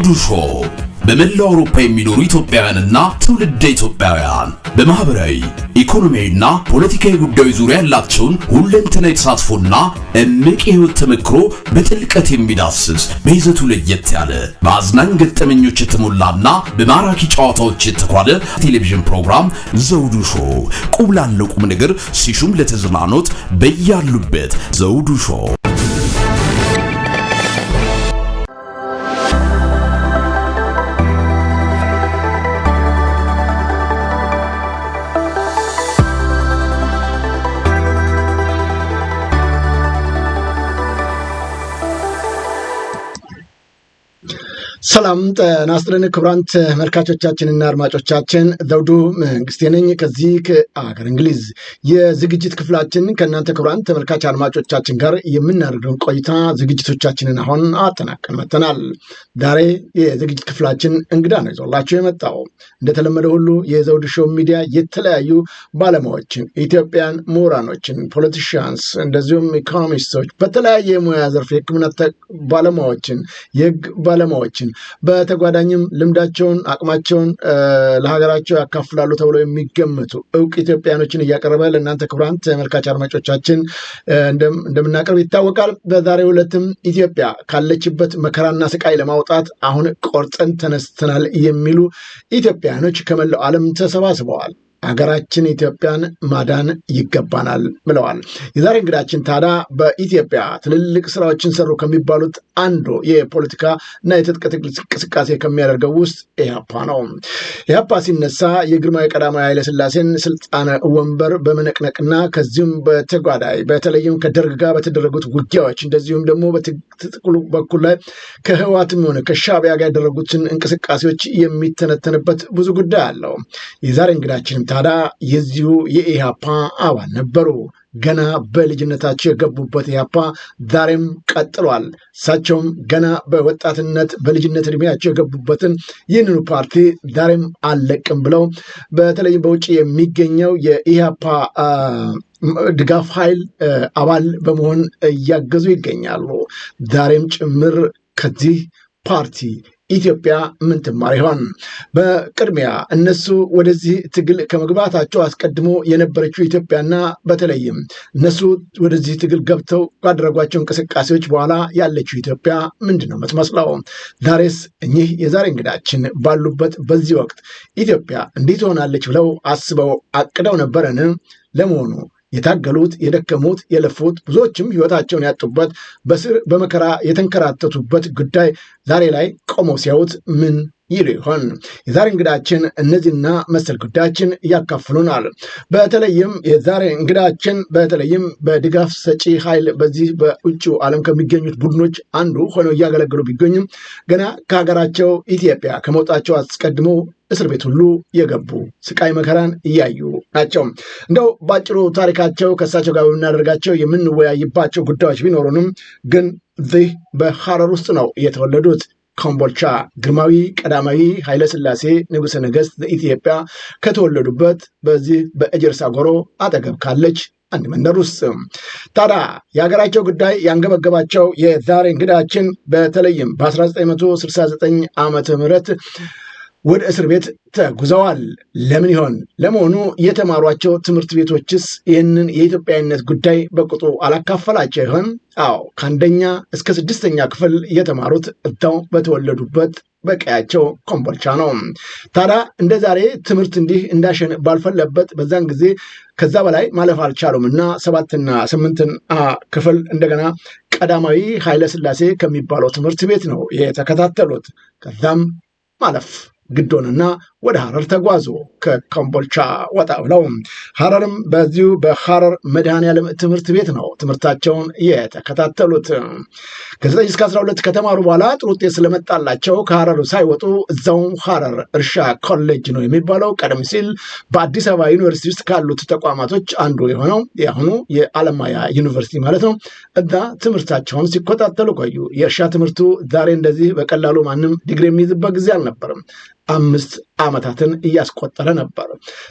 ዘውዱ ሾው በመላው አውሮፓ የሚኖሩ ኢትዮጵያውያንና ትውልደ ኢትዮጵያውያን በማህበራዊ ኢኮኖሚያዊና ፖለቲካዊ ጉዳዮች ዙሪያ ያላቸውን ሁለንተናዊ ተሳትፎና እምቅ የህይወት ተመክሮ በጥልቀት የሚዳስስ በይዘቱ ለየት ያለ በአዝናኝ ገጠመኞች የተሞላና በማራኪ ጨዋታዎች የተኳለ ቴሌቪዥን ፕሮግራም ዘውዱ ሾው ቁም ላለው ቁም ነገር ሲሹም ለተዝናኖት በያሉበት ዘውዱ ሾው። ሰላም ጤና ይስጥልን ክቡራን ተመልካቾቻችንና አድማጮቻችን ዘውዱ መንግስቴ ነኝ ከዚህ ከአገር እንግሊዝ የዝግጅት ክፍላችን ከእናንተ ክቡራን ተመልካች አድማጮቻችን ጋር የምናደርገውን ቆይታ ዝግጅቶቻችንን አሁን አጠናቀን መጥተናል። ዛሬ የዝግጅት ክፍላችን እንግዳ ነው ይዞላችሁ የመጣው። እንደተለመደ ሁሉ የዘውዱ ሾው ሚዲያ የተለያዩ ባለሙያዎችን፣ ኢትዮጵያን ምሁራኖችን፣ ፖለቲሽያንስ እንደዚሁም ኢኮኖሚስቶች፣ በተለያየ ሙያ ዘርፍ የሕክምና ባለሙያዎችን፣ የህግ ባለሙያዎችን በተጓዳኝም ልምዳቸውን አቅማቸውን ለሀገራቸው ያካፍላሉ ተብለው የሚገመቱ እውቅ ኢትዮጵያኖችን እያቀረበ ለእናንተ ክቡራን ተመልካች አድማጮቻችን እንደምናቀርብ ይታወቃል። በዛሬው ዕለትም ኢትዮጵያ ካለችበት መከራና ስቃይ ለማውጣት አሁን ቆርጠን ተነስተናል የሚሉ ኢትዮጵያኖች ከመላው ዓለም ተሰባስበዋል። ሀገራችን ኢትዮጵያን ማዳን ይገባናል ብለዋል። የዛሬ እንግዳችን ታዲያ በኢትዮጵያ ትልልቅ ስራዎችን ሰሩ ከሚባሉት አንዱ የፖለቲካ እና የትጥቅ ትግል እንቅስቃሴ ከሚያደርገው ውስጥ ኢህአፓ ነው። ኢህአፓ ሲነሳ የግርማዊ ቀዳማዊ ኃይለ ሥላሴን ስልጣን ወንበር በመነቅነቅና ከዚሁም በተጓዳይ በተለይም ከደርግ ጋር በተደረጉት ውጊያዎች እንደዚሁም ደግሞ በትጥቅሉ በኩል ላይ ከህወሓትም ሆነ ከሻዕቢያ ጋር ያደረጉትን እንቅስቃሴዎች የሚተነተንበት ብዙ ጉዳይ አለው። የዛሬ እንግዳችንም ታዲያ የዚሁ የኢህአፓ አባል ነበሩ። ገና በልጅነታቸው የገቡበት ኢህአፓ ዛሬም ቀጥሏል። እሳቸውም ገና በወጣትነት በልጅነት እድሜያቸው የገቡበትን ይህንኑ ፓርቲ ዛሬም አልለቅም ብለው በተለይም በውጭ የሚገኘው የኢህአፓ ድጋፍ ኃይል አባል በመሆን እያገዙ ይገኛሉ። ዛሬም ጭምር ከዚህ ፓርቲ ኢትዮጵያ ምን ትማር ይሆን? በቅድሚያ እነሱ ወደዚህ ትግል ከመግባታቸው አስቀድሞ የነበረችው ኢትዮጵያና በተለይም እነሱ ወደዚህ ትግል ገብተው ካደረጓቸው እንቅስቃሴዎች በኋላ ያለችው ኢትዮጵያ ምንድን ነው የምትመስለው? ዛሬስ እኚህ የዛሬ እንግዳችን ባሉበት በዚህ ወቅት ኢትዮጵያ እንዲህ ትሆናለች ብለው አስበው አቅደው ነበረን? ለመሆኑ የታገሉት፣ የደከሙት፣ የለፉት ብዙዎችም ህይወታቸውን ያጡበት በስር በመከራ የተንከራተቱበት ጉዳይ ዛሬ ላይ ቆመው ሲያዩት ምን ይሉ ይሆን? የዛሬ እንግዳችን እነዚህና መሰል ጉዳዮችን ያካፍሉናል። በተለይም የዛሬ እንግዳችን በተለይም በድጋፍ ሰጪ ኃይል በዚህ በውጭ ዓለም ከሚገኙት ቡድኖች አንዱ ሆነው እያገለገሉ ቢገኙም ገና ከሀገራቸው ኢትዮጵያ ከመውጣቸው አስቀድሞ እስር ቤት ሁሉ የገቡ ስቃይ መከራን እያዩ ናቸው። እንደው ባጭሩ ታሪካቸው ከእሳቸው ጋር የምናደርጋቸው የምንወያይባቸው ጉዳዮች ቢኖሩንም ግን እዚህ በሐረር ውስጥ ነው የተወለዱት። ኮምቦልቻ ግርማዊ ቀዳማዊ ኃይለ ሥላሴ ንጉሠ ነገሥት ኢትዮጵያ ከተወለዱበት በዚህ በኤጀርሳ ጎሮ አጠገብ ካለች አንድ መንደር ውስጥ ታዲያ የሀገራቸው ጉዳይ ያንገበገባቸው የዛሬ እንግዳችን በተለይም በ1969 ዓመተ ምህረት ወደ እስር ቤት ተጉዘዋል። ለምን ይሆን? ለመሆኑ የተማሯቸው ትምህርት ቤቶችስ ይህንን የኢትዮጵያዊነት ጉዳይ በቅጡ አላካፈላቸው ይሆን? አዎ፣ ከአንደኛ እስከ 6ኛ ክፍል የተማሩት እዛው በተወለዱበት በቀያቸው ኮምቦልቻ ነው። ታዲያ እንደ ዛሬ ትምህርት እንዲህ እንዳሸን ባልፈለበት በዛን ጊዜ ከዛ በላይ ማለፍ አልቻሉም እና 7ና 8 ክፍል እንደገና ቀዳማዊ ኃይለ ሥላሴ ከሚባለው ትምህርት ቤት ነው የተከታተሉት። ከዛም ማለፍ ግዶንና ወደ ሐረር ተጓዙ። ከኮምቦልቻ ወጣ ብለው ሐረርም በዚሁ በሐረር መድኃኔዓለም ትምህርት ቤት ነው ትምህርታቸውን የተከታተሉት። ከ9 እስከ 12 ከተማሩ በኋላ ጥሩ ውጤት ስለመጣላቸው ከሐረር ሳይወጡ እዛው ሐረር እርሻ ኮሌጅ ነው የሚባለው ቀደም ሲል በአዲስ አበባ ዩኒቨርሲቲ ውስጥ ካሉት ተቋማቶች አንዱ የሆነው የአሁኑ የአለማያ ዩኒቨርሲቲ ማለት ነው። እዛ ትምህርታቸውን ሲከታተሉ ቆዩ። የእርሻ ትምህርቱ ዛሬ እንደዚህ በቀላሉ ማንም ዲግሪ የሚይዝበት ጊዜ አልነበረም። 5 ዓመታትን እያስቆጠረ ነበር።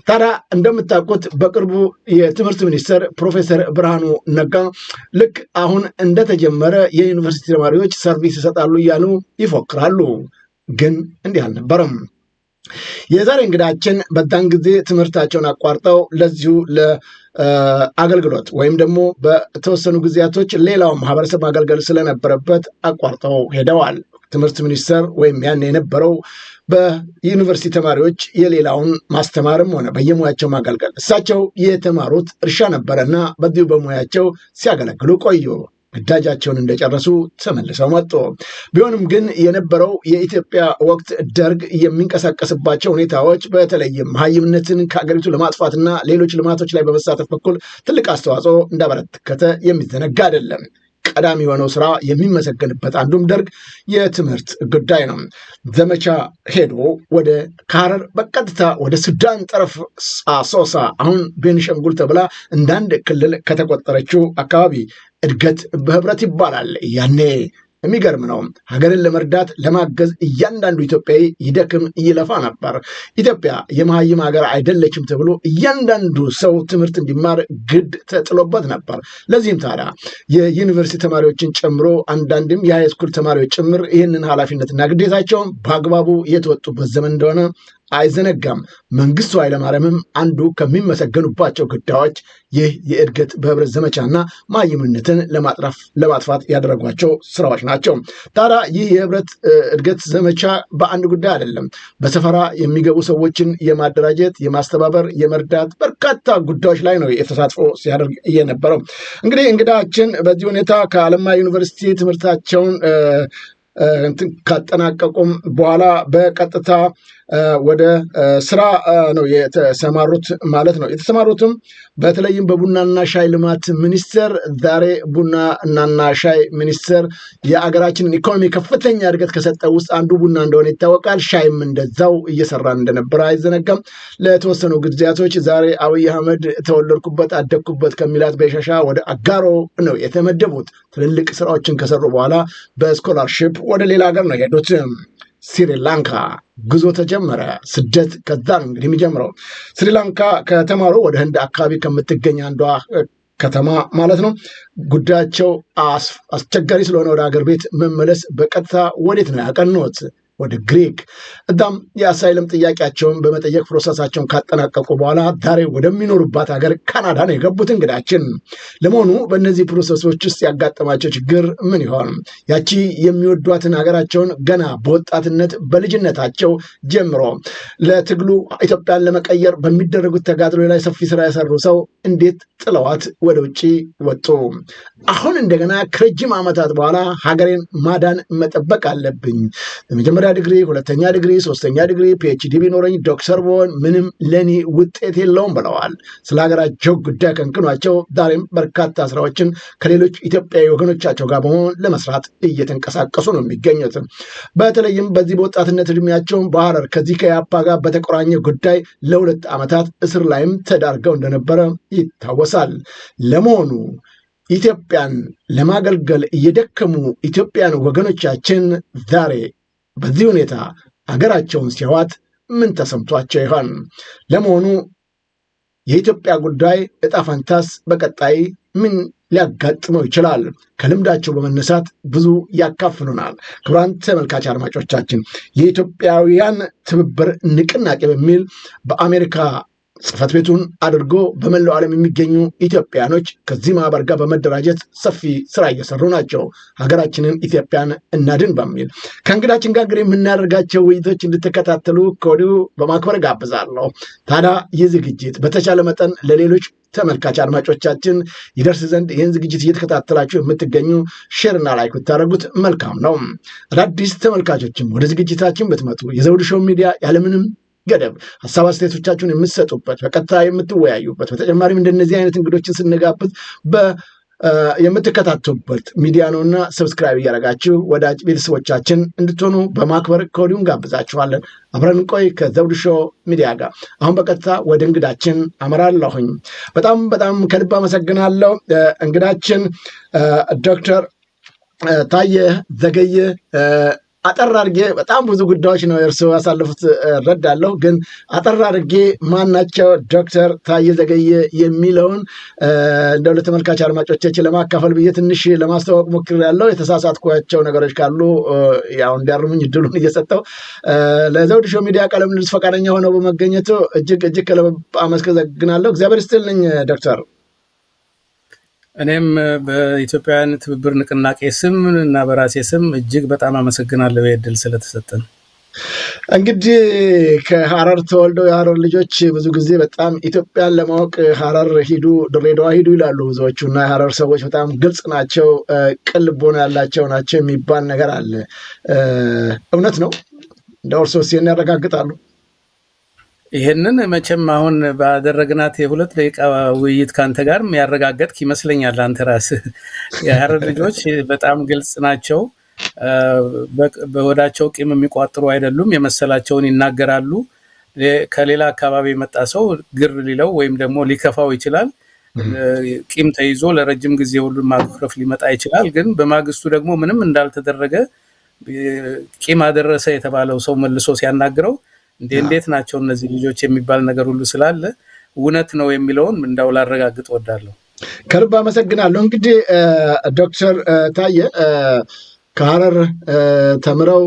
ታዲያ እንደምታውቁት በቅርቡ የትምህርት ሚኒስትር ፕሮፌሰር ብርሃኑ ነጋ ልክ አሁን እንደተጀመረ የዩኒቨርሲቲ ተማሪዎች ሰርቪስ ይሰጣሉ እያሉ ይፎክራሉ። ግን እንዲህ አልነበረም። የዛሬ እንግዳችን በዛን ጊዜ ትምህርታቸውን አቋርጠው ለዚሁ ለአገልግሎት ወይም ደግሞ በተወሰኑ ጊዜያቶች ሌላው ማህበረሰብ ማገልገል ስለነበረበት አቋርጠው ሄደዋል። ትምህርት ሚኒስቴር ወይም ያን የነበረው በዩኒቨርሲቲ ተማሪዎች የሌላውን ማስተማርም ሆነ በየሙያቸው ማገልገል፣ እሳቸው የተማሩት እርሻ ነበረና በዚሁ በሙያቸው ሲያገለግሉ ቆዩ። ግዳጃቸውን እንደጨረሱ ተመልሰው መጡ። ቢሆንም ግን የነበረው የኢትዮጵያ ወቅት ደርግ የሚንቀሳቀስባቸው ሁኔታዎች በተለይም መሃይምነትን ከሀገሪቱ ለማጥፋትና ሌሎች ልማቶች ላይ በመሳተፍ በኩል ትልቅ አስተዋጽኦ እንዳበረከተ የሚዘነጋ አይደለም። ቀዳሚ የሆነው ስራ የሚመሰገንበት አንዱም ደርግ የትምህርት ጉዳይ ነው። ዘመቻ ሄዶ ወደ ሐረር በቀጥታ ወደ ሱዳን ጠረፍ አሶሳ፣ አሁን ቤኒሻንጉል ተብላ እንዳንድ ክልል ከተቆጠረችው አካባቢ እድገት በህብረት ይባላል። ያኔ የሚገርም ነው። ሀገርን ለመርዳት ለማገዝ እያንዳንዱ ኢትዮጵያዊ ይደክም ይለፋ ነበር። ኢትዮጵያ የመሃይም ሀገር አይደለችም ተብሎ እያንዳንዱ ሰው ትምህርት እንዲማር ግድ ተጥሎበት ነበር። ለዚህም ታዲያ የዩኒቨርሲቲ ተማሪዎችን ጨምሮ አንዳንድም የሃይስኩል ተማሪዎች ጭምር ይህንን ኃላፊነትና ግዴታቸውን በአግባቡ የተወጡበት ዘመን እንደሆነ አይዘነጋም። መንግስቱ ኃይለማርያምም አንዱ ከሚመሰገኑባቸው ጉዳዮች ይህ የእድገት በህብረት ዘመቻና መሃይምነትን ለማጥፋት ያደረጓቸው ስራዎች ናቸው። ታዲያ ይህ የህብረት እድገት ዘመቻ በአንድ ጉዳይ አይደለም። በሰፈራ የሚገቡ ሰዎችን የማደራጀት፣ የማስተባበር፣ የመርዳት በርካታ ጉዳዮች ላይ ነው የተሳትፎ ሲያደርግ የነበረው። እንግዲህ እንግዳችን በዚህ ሁኔታ ከአለማ ዩኒቨርሲቲ ትምህርታቸውን ካጠናቀቁም በኋላ በቀጥታ ወደ ስራ ነው የተሰማሩት ማለት ነው። የተሰማሩትም በተለይም በቡናና ሻይ ልማት ሚኒስቴር፣ ዛሬ ቡናና ሻይ ሚኒስቴር የአገራችንን ኢኮኖሚ ከፍተኛ እድገት ከሰጠው ውስጥ አንዱ ቡና እንደሆነ ይታወቃል። ሻይም እንደዛው እየሰራን እንደነበረ አይዘነጋም። ለተወሰኑ ጊዜያቶች ዛሬ አብይ አህመድ ተወለድኩበት አደግኩበት ከሚላት በሻሻ ወደ አጋሮ ነው የተመደቡት። ትልልቅ ስራዎችን ከሰሩ በኋላ በስኮላርሽፕ ወደ ሌላ ሀገር ነው የሄዱት። ስሪላንካ ጉዞ ተጀመረ። ስደት ከዛ ነው እንግዲህ የሚጀምረው። ስሪላንካ ከተማሩ ወደ ህንድ አካባቢ ከምትገኝ አንዷ ከተማ ማለት ነው። ጉዳያቸው አስቸጋሪ ስለሆነ ወደ ሀገር ቤት መመለስ በቀጥታ ወዴት ነው ያቀኑት? ወደ ግሪክ። እዛም የአሳይለም ጥያቄያቸውን በመጠየቅ ፕሮሰሳቸውን ካጠናቀቁ በኋላ ዛሬ ወደሚኖሩባት ሀገር ካናዳ ነው የገቡት እንግዳችን። ለመሆኑ በእነዚህ ፕሮሰሶች ውስጥ ያጋጠማቸው ችግር ምን ይሆን? ያቺ የሚወዷትን ሀገራቸውን ገና በወጣትነት በልጅነታቸው ጀምሮ ለትግሉ ኢትዮጵያን ለመቀየር በሚደረጉት ተጋድሎ ላይ ሰፊ ስራ የሰሩ ሰው እንዴት ጥለዋት ወደ ውጭ ወጡ? አሁን እንደገና ከረጅም ዓመታት በኋላ ሀገሬን ማዳን መጠበቅ አለብኝ፣ የመጀመሪያ ዲግሪ፣ ሁለተኛ ዲግሪ፣ ሶስተኛ ዲግሪ፣ ፒኤችዲ ቢኖረኝ ዶክተር ብሆን ምንም ለኔ ውጤት የለውም ብለዋል። ስለ ሀገራቸው ጉዳይ ከንክኗቸው ዛሬም በርካታ ስራዎችን ከሌሎች ኢትዮጵያዊ ወገኖቻቸው ጋር በመሆን ለመስራት እየተንቀሳቀሱ ነው የሚገኙት። በተለይም በዚህ በወጣትነት እድሜያቸው በሐረር ከዚህ ከያፓ ጋር በተቆራኘ ጉዳይ ለ2 ዓመታት እስር ላይም ተዳርገው እንደነበረ ይታወሳል። ለመሆኑ ኢትዮጵያን ለማገልገል እየደከሙ ኢትዮጵያን ወገኖቻችን ዛሬ በዚህ ሁኔታ አገራቸውን ሲያዋት ምን ተሰምቷቸው ይሆን? ለመሆኑ የኢትዮጵያ ጉዳይ እጣ ፈንታስ በቀጣይ ምን ሊያጋጥመው ይችላል? ከልምዳቸው በመነሳት ብዙ ያካፍሉናል። ክቡራን ተመልካች አድማጮቻችን የኢትዮጵያውያን ትብብር ንቅናቄ በሚል በአሜሪካ ጽሕፈት ቤቱን አድርጎ በመላው ዓለም የሚገኙ ኢትዮጵያኖች ከዚህ ማህበር ጋር በመደራጀት ሰፊ ስራ እየሰሩ ናቸው። ሀገራችንን ኢትዮጵያን እናድን በሚል ከእንግዳችን ጋር እንግዲህ የምናደርጋቸው ውይይቶች እንድትከታተሉ ከወዲሁ በማክበር ጋብዛለሁ። ታዲያ ይህ ዝግጅት በተቻለ መጠን ለሌሎች ተመልካች አድማጮቻችን ይደርስ ዘንድ ይህን ዝግጅት እየተከታተላችሁ የምትገኙ ሼርና ላይክ ብታደርጉት መልካም ነው። አዳዲስ ተመልካቾችም ወደ ዝግጅታችን ብትመጡ የዘውዱ ሾው ሚዲያ ያለምንም ገደብ ሀሳብ አስተያየቶቻችሁን የምትሰጡበት በቀጥታ የምትወያዩበት በተጨማሪም እንደነዚህ አይነት እንግዶችን ስንጋብዝ የምትከታተሉበት ሚዲያ ነውና ሰብስክራይብ እያደረጋችሁ ወዳጅ ቤተሰቦቻችን እንድትሆኑ በማክበር ከወዲሁ ጋብዛችኋለን። አብረን ቆይ ከዘውዱ ሾው ሚዲያ ጋር። አሁን በቀጥታ ወደ እንግዳችን አመራለሁኝ። በጣም ከልብ አመሰግናለሁ። እንግዳችን ዶክተር ታየ ዘገየ አጠር አድርጌ በጣም ብዙ ጉዳዮች ነው እርስዎ ያሳለፉት እረዳለሁ፣ ግን አጠር አድርጌ ማናቸው ዶክተር ታዬ ዘገየ የሚለውን እንደው ለተመልካች አድማጮቻችን ለማካፈል ብዬ ትንሽ ለማስተዋወቅ ሞክሬያለሁ። የተሳሳትኳቸው ነገሮች ካሉ ያው እንዲያርሙኝ እድሉን እየሰጠው ለዘውዱ ሾው ሚዲያ ቃለ ምልልስ ፈቃደኛ ሆነው በመገኘቱ እጅግ ከልብ አመሰግናለሁ። እግዚአብሔር ይስጥልኝ ዶክተር። እኔም በኢትዮጵያውያን ትብብር ንቅናቄ ስም እና በራሴ ስም እጅግ በጣም አመሰግናለሁ የእድል ስለተሰጠን። እንግዲህ ከሐረር ተወልደው የሐረር ልጆች ብዙ ጊዜ በጣም ኢትዮጵያን ለማወቅ ሐረር ሂዱ፣ ድሬዳዋ ሂዱ ይላሉ ብዙዎቹ እና የሐረር ሰዎች በጣም ግልጽ ናቸው፣ ቅን ልቦና ያላቸው ናቸው የሚባል ነገር አለ። እውነት ነው? እንደ እርሶስ ይህን ያረጋግጣሉ? ይሄንን መቼም አሁን ባደረግናት የ2 ደቂቃ ውይይት ካንተ ጋር ያረጋገጥክ ይመስለኛል። አንተ ራስህ የሐረር ልጆች በጣም ግልጽ ናቸው። በወዳቸው ቂም የሚቋጥሩ አይደሉም። የመሰላቸውን ይናገራሉ። ከሌላ አካባቢ የመጣ ሰው ግር ሊለው ወይም ደግሞ ሊከፋው ይችላል። ቂም ተይዞ ለረጅም ጊዜ ሁሉ ማክረፍ ሊመጣ ይችላል። ግን በማግስቱ ደግሞ ምንም እንዳልተደረገ ቂም አደረሰ የተባለው ሰው መልሶ ሲያናግረው እንዴት ናቸው እነዚህ ልጆች የሚባል ነገር ሁሉ ስላለ እውነት ነው የሚለውን እንዳው ላረጋግጥ ወዳለሁ። ከልብ አመሰግናለሁ። እንግዲህ ዶክተር ታዬ ከሐረር ተምረው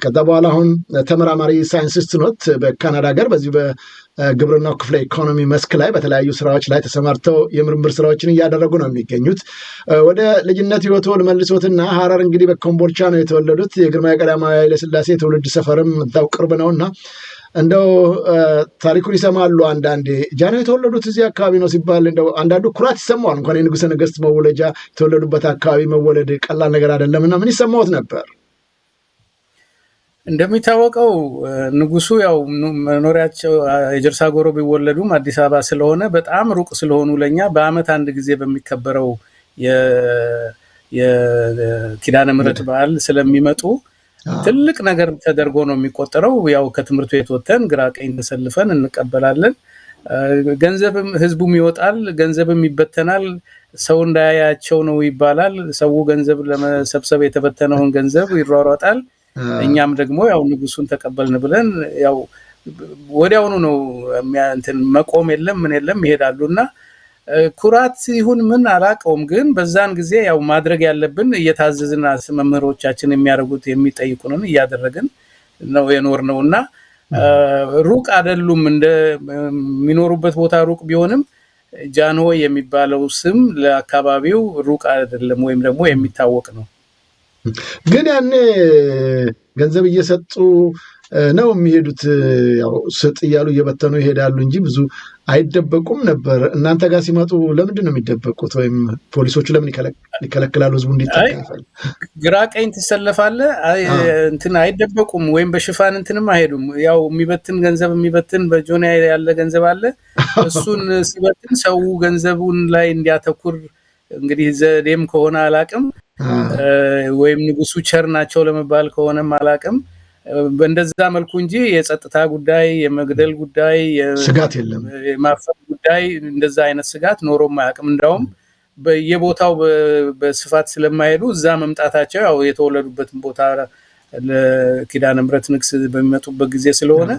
ከዛ በኋላ አሁን ተመራማሪ ሳይንቲስት ኖት በካናዳ ሀገር በዚህ በግብርናው ክፍለ ኢኮኖሚ መስክ ላይ በተለያዩ ስራዎች ላይ ተሰማርተው የምርምር ስራዎችን እያደረጉ ነው የሚገኙት። ወደ ልጅነት ህይወቶ መልሶትና ሐረር እንግዲህ በኮምቦልቻ ነው የተወለዱት። የግርማዊ ቀዳማዊ ኃይለ ሥላሴ ትውልድ ሰፈርም እዛው ቅርብ ነውና እንደው ታሪኩን ይሰማሉ። አንዳንዴ ጃኖ የተወለዱት እዚህ አካባቢ ነው ሲባል እንደው አንዳንዱ ኩራት ይሰማዋል። እንኳን የንጉሠ ነገሥት መወለጃ የተወለዱበት አካባቢ መወለድ ቀላል ነገር አይደለምና ምን ይሰማዎት ነበር? እንደሚታወቀው ንጉሱ ያው መኖሪያቸው የጀርሳ ጎሮ ቢወለዱም አዲስ አበባ ስለሆነ በጣም ሩቅ ስለሆኑ ለኛ በአመት አንድ ጊዜ በሚከበረው የኪዳነ ምሕረት በዓል ስለሚመጡ ትልቅ ነገር ተደርጎ ነው የሚቆጠረው። ያው ከትምህርት ቤት ወጥተን ግራ ቀኝ ተሰልፈን እንቀበላለን። ገንዘብም ህዝቡም ይወጣል፣ ገንዘብም ይበተናል። ሰው እንዳያያቸው ነው ይባላል። ሰው ገንዘብ ለመሰብሰብ የተበተነውን ገንዘብ ይሯሯጣል። እኛም ደግሞ ያው ንጉሱን ተቀበልን ብለን ያው ወዲያውኑ ነው መቆም የለም ምን የለም ይሄዳሉና ኩራት ይሁን ምን አላቀውም። ግን በዛን ጊዜ ያው ማድረግ ያለብን እየታዘዝና መምህሮቻችን የሚያደርጉት የሚጠይቁንን እያደረግን ነው የኖርነውና ሩቅ አይደሉም። እንደሚኖሩበት ቦታ ሩቅ ቢሆንም ጃንሆይ የሚባለው ስም ለአካባቢው ሩቅ አይደለም ወይም ደግሞ የሚታወቅ ነው። ግን ያኔ ገንዘብ እየሰጡ ነው የሚሄዱት። ያው ስጥ እያሉ እየበተኑ ይሄዳሉ እንጂ ብዙ አይደበቁም ነበር። እናንተ ጋር ሲመጡ ለምንድን ነው የሚደበቁት? ወይም ፖሊሶቹ ለምን ይከለክላሉ? ህዝቡ እንዲታቀፋል ግራ ቀኝ ትሰለፋለህ አይደበቁም። ወይም በሽፋን አይሄዱም። ያው የሚበትን ገንዘብ የሚበትን በጆንያ ያለ ገንዘብ አለ። እሱን ሲበትን ሰው ገንዘቡን ላይ እንዲያተኩር እንግዲህ ዘዴም ከሆነ አላቅም ወይም ንጉሱ ቸር ናቸው ለመባል ከሆነም አላቅም በእንደዛ መልኩ እንጂ የጸጥታ ጉዳይ የመግደል ጉዳይ ስጋት የለም። የማፈን ጉዳይ እንደዛ አይነት ስጋት ኖሮም አያውቅም። እንደውም በየቦታው በስፋት ስለማይሄዱ እዛ መምጣታቸው ያው የተወለዱበትን ቦታ ለኪዳነ ምሕረት ንግስ በሚመጡበት ጊዜ ስለሆነ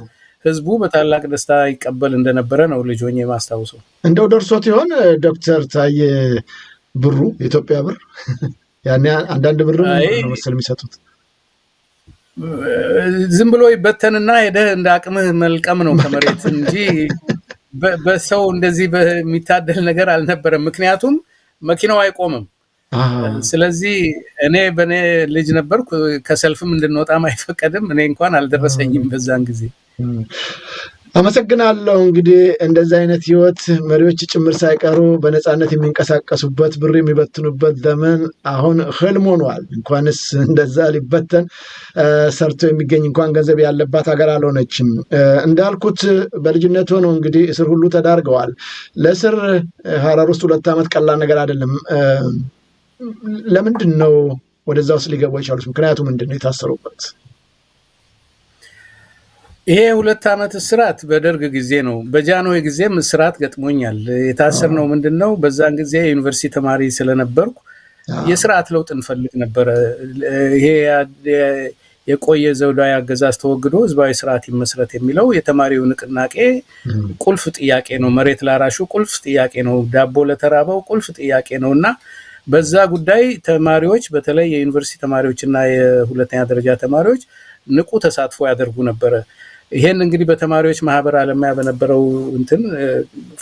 ህዝቡ በታላቅ ደስታ ይቀበል እንደነበረ ነው ልጅ ሆኜ ማስታውሰው። እንደው ደርሶት ይሆን ዶክተር ታዬ ብሩ የኢትዮጵያ ብር ያኔ አንዳንድ ብር ነው መሰል የሚሰጡት? ዝም ብሎ ይበተንና ሄደህ እንደ አቅምህ መልቀም ነው ከመሬት እንጂ በሰው እንደዚህ በሚታደል ነገር አልነበረም። ምክንያቱም መኪናው አይቆምም። ስለዚህ እኔ በኔ ልጅ ነበርኩ ከሰልፍም እንድንወጣም አይፈቀድም። እኔ እንኳን አልደረሰኝም በዛን ጊዜ። አመሰግናለሁ። እንግዲህ እንደዚህ አይነት ህይወት መሪዎች ጭምር ሳይቀሩ በነፃነት የሚንቀሳቀሱበት ብር የሚበትኑበት ዘመን አሁን ህልም ሆኗል። እንኳንስ እንደዛ ሊበተን ሰርቶ የሚገኝ እንኳን ገንዘብ ያለባት ሀገር አልሆነችም። እንዳልኩት በልጅነት ሆነው እንግዲህ እስር ሁሉ ተዳርገዋል። ለእስር ሐረር ውስጥ 2 ዓመት ቀላል ነገር አይደለም። ለምንድን ነው ወደዛ ውስጥ ሊገቡ የቻሉት? ምክንያቱ ምንድን ነው የታሰሩበት? ይሄ 2 ዓመት እስራት በደርግ ጊዜ ነው። በጃንሆይ ጊዜም እስራት ገጥሞኛል። የታሰርነው ምንድነው በዛን ጊዜ ዩኒቨርሲቲ ተማሪ ስለነበርኩ የስርዓት ለውጥ እንፈልግ ነበር። ይሄ የቆየ ዘውዳዊ አገዛዝ ተወግዶ ህዝባዊ ስርዓት ይመስረት የሚለው የተማሪው ንቅናቄ ቁልፍ ጥያቄ ነው። መሬት ላራሹ ቁልፍ ጥያቄ ነው። ዳቦ ለተራበው ቁልፍ ጥያቄ ነውና በዛ ጉዳይ ተማሪዎች በተለይ የዩኒቨርሲቲ ተማሪዎችና የሁለተኛ ደረጃ ተማሪዎች ንቁ ተሳትፎ ያደርጉ ነበር። ይሄን እንግዲህ በተማሪዎች ማህበር አለማያ በነበረው እንትን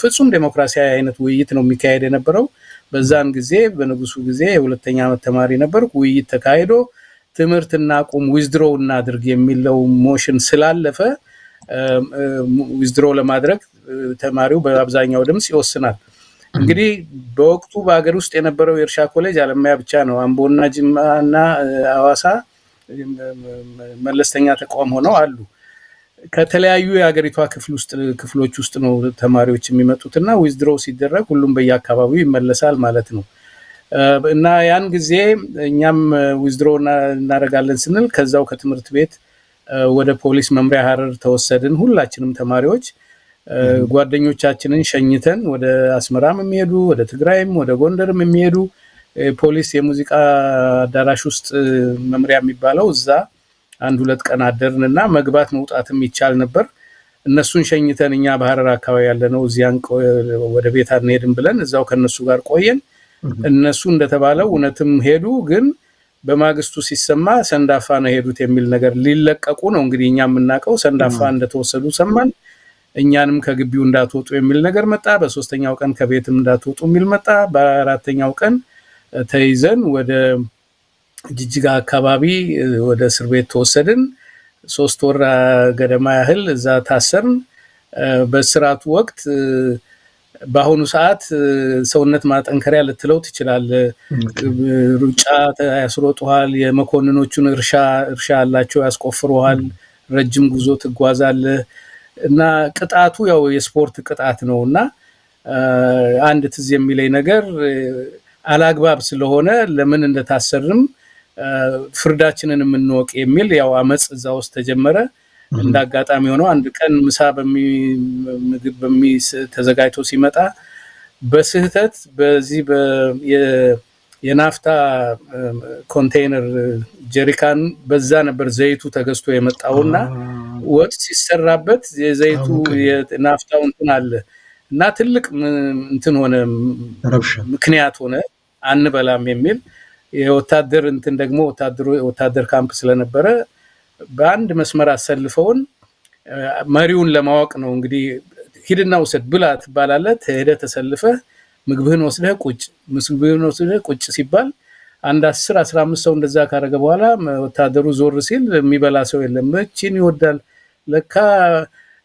ፍጹም ዴሞክራሲያዊ አይነት ውይይት ነው የሚካሄድ የነበረው። በዛን ጊዜ በንጉሱ ጊዜ የሁለተኛ ዓመት ተማሪ ነበርኩ። ውይይት ተካሂዶ ትምህርትና ቁም ዊዝድሮው እናድርግ የሚለው ሞሽን ስላለፈ ዊዝድሮው ለማድረግ ተማሪው በአብዛኛው ድምጽ ይወስናል። እንግዲህ በወቅቱ በአገር ውስጥ የነበረው የእርሻ ኮሌጅ አለማያ ብቻ ነው። አምቦና ጅማና አዋሳ መለስተኛ ተቋም ሆነው አሉ። ከተለያዩ የሀገሪቷ ክፍሎች ውስጥ ነው ተማሪዎች የሚመጡትና ዊዝድሮው ሲደረግ ሁሉም በየአካባቢው ይመለሳል ማለት ነው። እና ያን ጊዜ እኛም ዊዝድሮው እናደርጋለን ስንል ከዛው ከትምህርት ቤት ወደ ፖሊስ መምሪያ ሐረር ተወሰድን። ሁላችንም ተማሪዎች ጓደኞቻችንን ሸኝተን ወደ አስመራም የሚሄዱ ወደ ትግራይም ወደ ጎንደርም የሚሄዱ ፖሊስ የሙዚቃ አዳራሽ ውስጥ መምሪያ የሚባለው እዛ 1-2 ቀን አደርንና መግባት መውጣትም ይቻል ነበር። እነሱን ሸኝተን እኛ በሐረር አካባቢ ያለነው እዚያን ወደ ቤት አንሄድም ብለን እዛው ከነሱ ጋር ቆየን። እነሱ እንደተባለው እውነትም ሄዱ። ግን በማግስቱ ሲሰማ ሰንዳፋ ነው ሄዱት የሚል ነገር ሊለቀቁ ነው። እንግዲህ እኛ የምናውቀው ሰንዳፋ እንደተወሰዱ ሰማን። እኛንም ከግቢው እንዳትወጡ የሚል ነገር መጣ። በ3ኛው ቀን ከቤትም እንዳትወጡ የሚል መጣ። በ4ኛው ቀን ተይዘን ወደ ጅጅጋ አካባቢ ወደ እስር ቤት ተወሰድን። 3 ወር ገደማ ያህል እዛ ታሰርን። በስርዓቱ ወቅት በአሁኑ ሰዓት ሰውነት ማጠንከሪያ ልትለው ትችላል። ሩጫ ያስሮጡሃል። የመኮንኖቹን እርሻ አላቸው ያስቆፍሩሃል። ረጅም ጉዞ ትጓዛለህ እና ቅጣቱ ያው የስፖርት ቅጣት ነውና አንድ ትዝ የሚለኝ ነገር አላግባብ ስለሆነ ለምን እንደታሰርም ፍርዳችንን የምንወቅ የሚል ያው አመጽ እዛ ውስጥ ተጀመረ። እንዳጋጣሚ ሆኖ አንድ ቀን ምሳ ምግብ ተዘጋጅቶ ሲመጣ በስህተት በዚህ የናፍታ ኮንቴይነር ጀሪካን በዛ ነበር ዘይቱ ተገዝቶ የመጣውና ወጥ ሲሰራበት የዘይቱ የናፍታው እንትን አለ እና ትልቅ እንትን ሆነ፣ ምክንያት ሆነ አንበላም የሚል የወታደር እንትን ደግሞ ወታደር ካምፕ ስለነበረ በአንድ መስመር አሰልፈውን መሪውን ለማወቅ ነው እንግዲህ ሂድና ውሰድ ብላ ትባላለህ። ሄደህ ተሰልፈህ ምግብህን ወስደህ ቁጭ ሲባል አንድ 10-15 ሰው እንደዛ ካረገ በኋላ ወታደሩ ዞር ሲል የሚበላ ሰው የለም። እቺን ይወዳል ለካ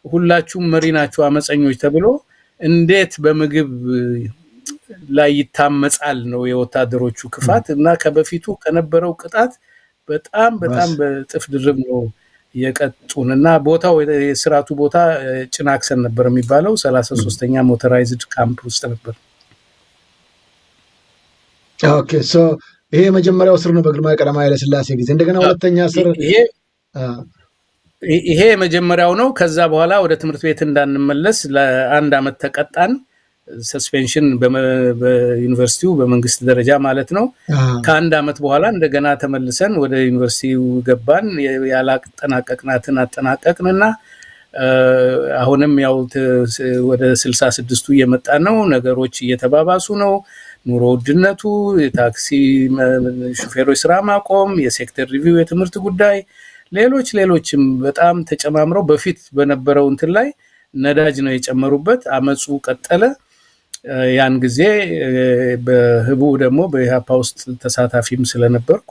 ሁላችሁም መሪ ናችሁ አመፀኞች ተብሎ እንዴት በምግብ ላይ ይታመጻል ነው የወታደሮቹ ክፋት። እና ከበፊቱ ከነበረው ቅጣት በጣም በጥፍ ድርብ ነው የቀጡን። እና ቦታው የስራቱ ቦታ ጭናክሰን ነበር የሚባለው 33ኛ ሞተራይዝድ ካምፕ ውስጥ ነበር። ኦኬ ሶ ይሄ የመጀመሪያው ስር ነው በግርማዊ ቀዳማዊ ኃይለ ሥላሴ ጊዜ። እንደገና ሁለተኛ ስር ይሄ የመጀመሪያው ነው። ከዛ በኋላ ወደ ትምህርት ቤት እንዳንመለስ ለ1 ዓመት ተቀጣን። ሰስፔንሽን በዩኒቨርሲቲው በመንግስት ደረጃ ማለት ነው። ከ1 ዓመት በኋላ እንደገና ተመልሰን ወደ ዩኒቨርሲቲው ገባን። ያላጠናቀቅናትን አጠናቀቅንና አሁንም ያው ወደ 66ቱ እየመጣን ነው። ነገሮች እየተባባሱ ነው። ኑሮ ውድነቱ፣ የታክሲ ሹፌሮች ስራ ማቆም፣ የሴክተር ሪቪው የትምህርት ጉዳይ፣ ሌሎችም በጣም ተጨማምረው በፊት በነበረው እንትን ላይ ነዳጅ ነው የጨመሩበት። አመጹ ቀጠለ። ያን ጊዜ በህቡ ደግሞ በኢሃፓ ውስጥ ተሳታፊም ስለነበርኩ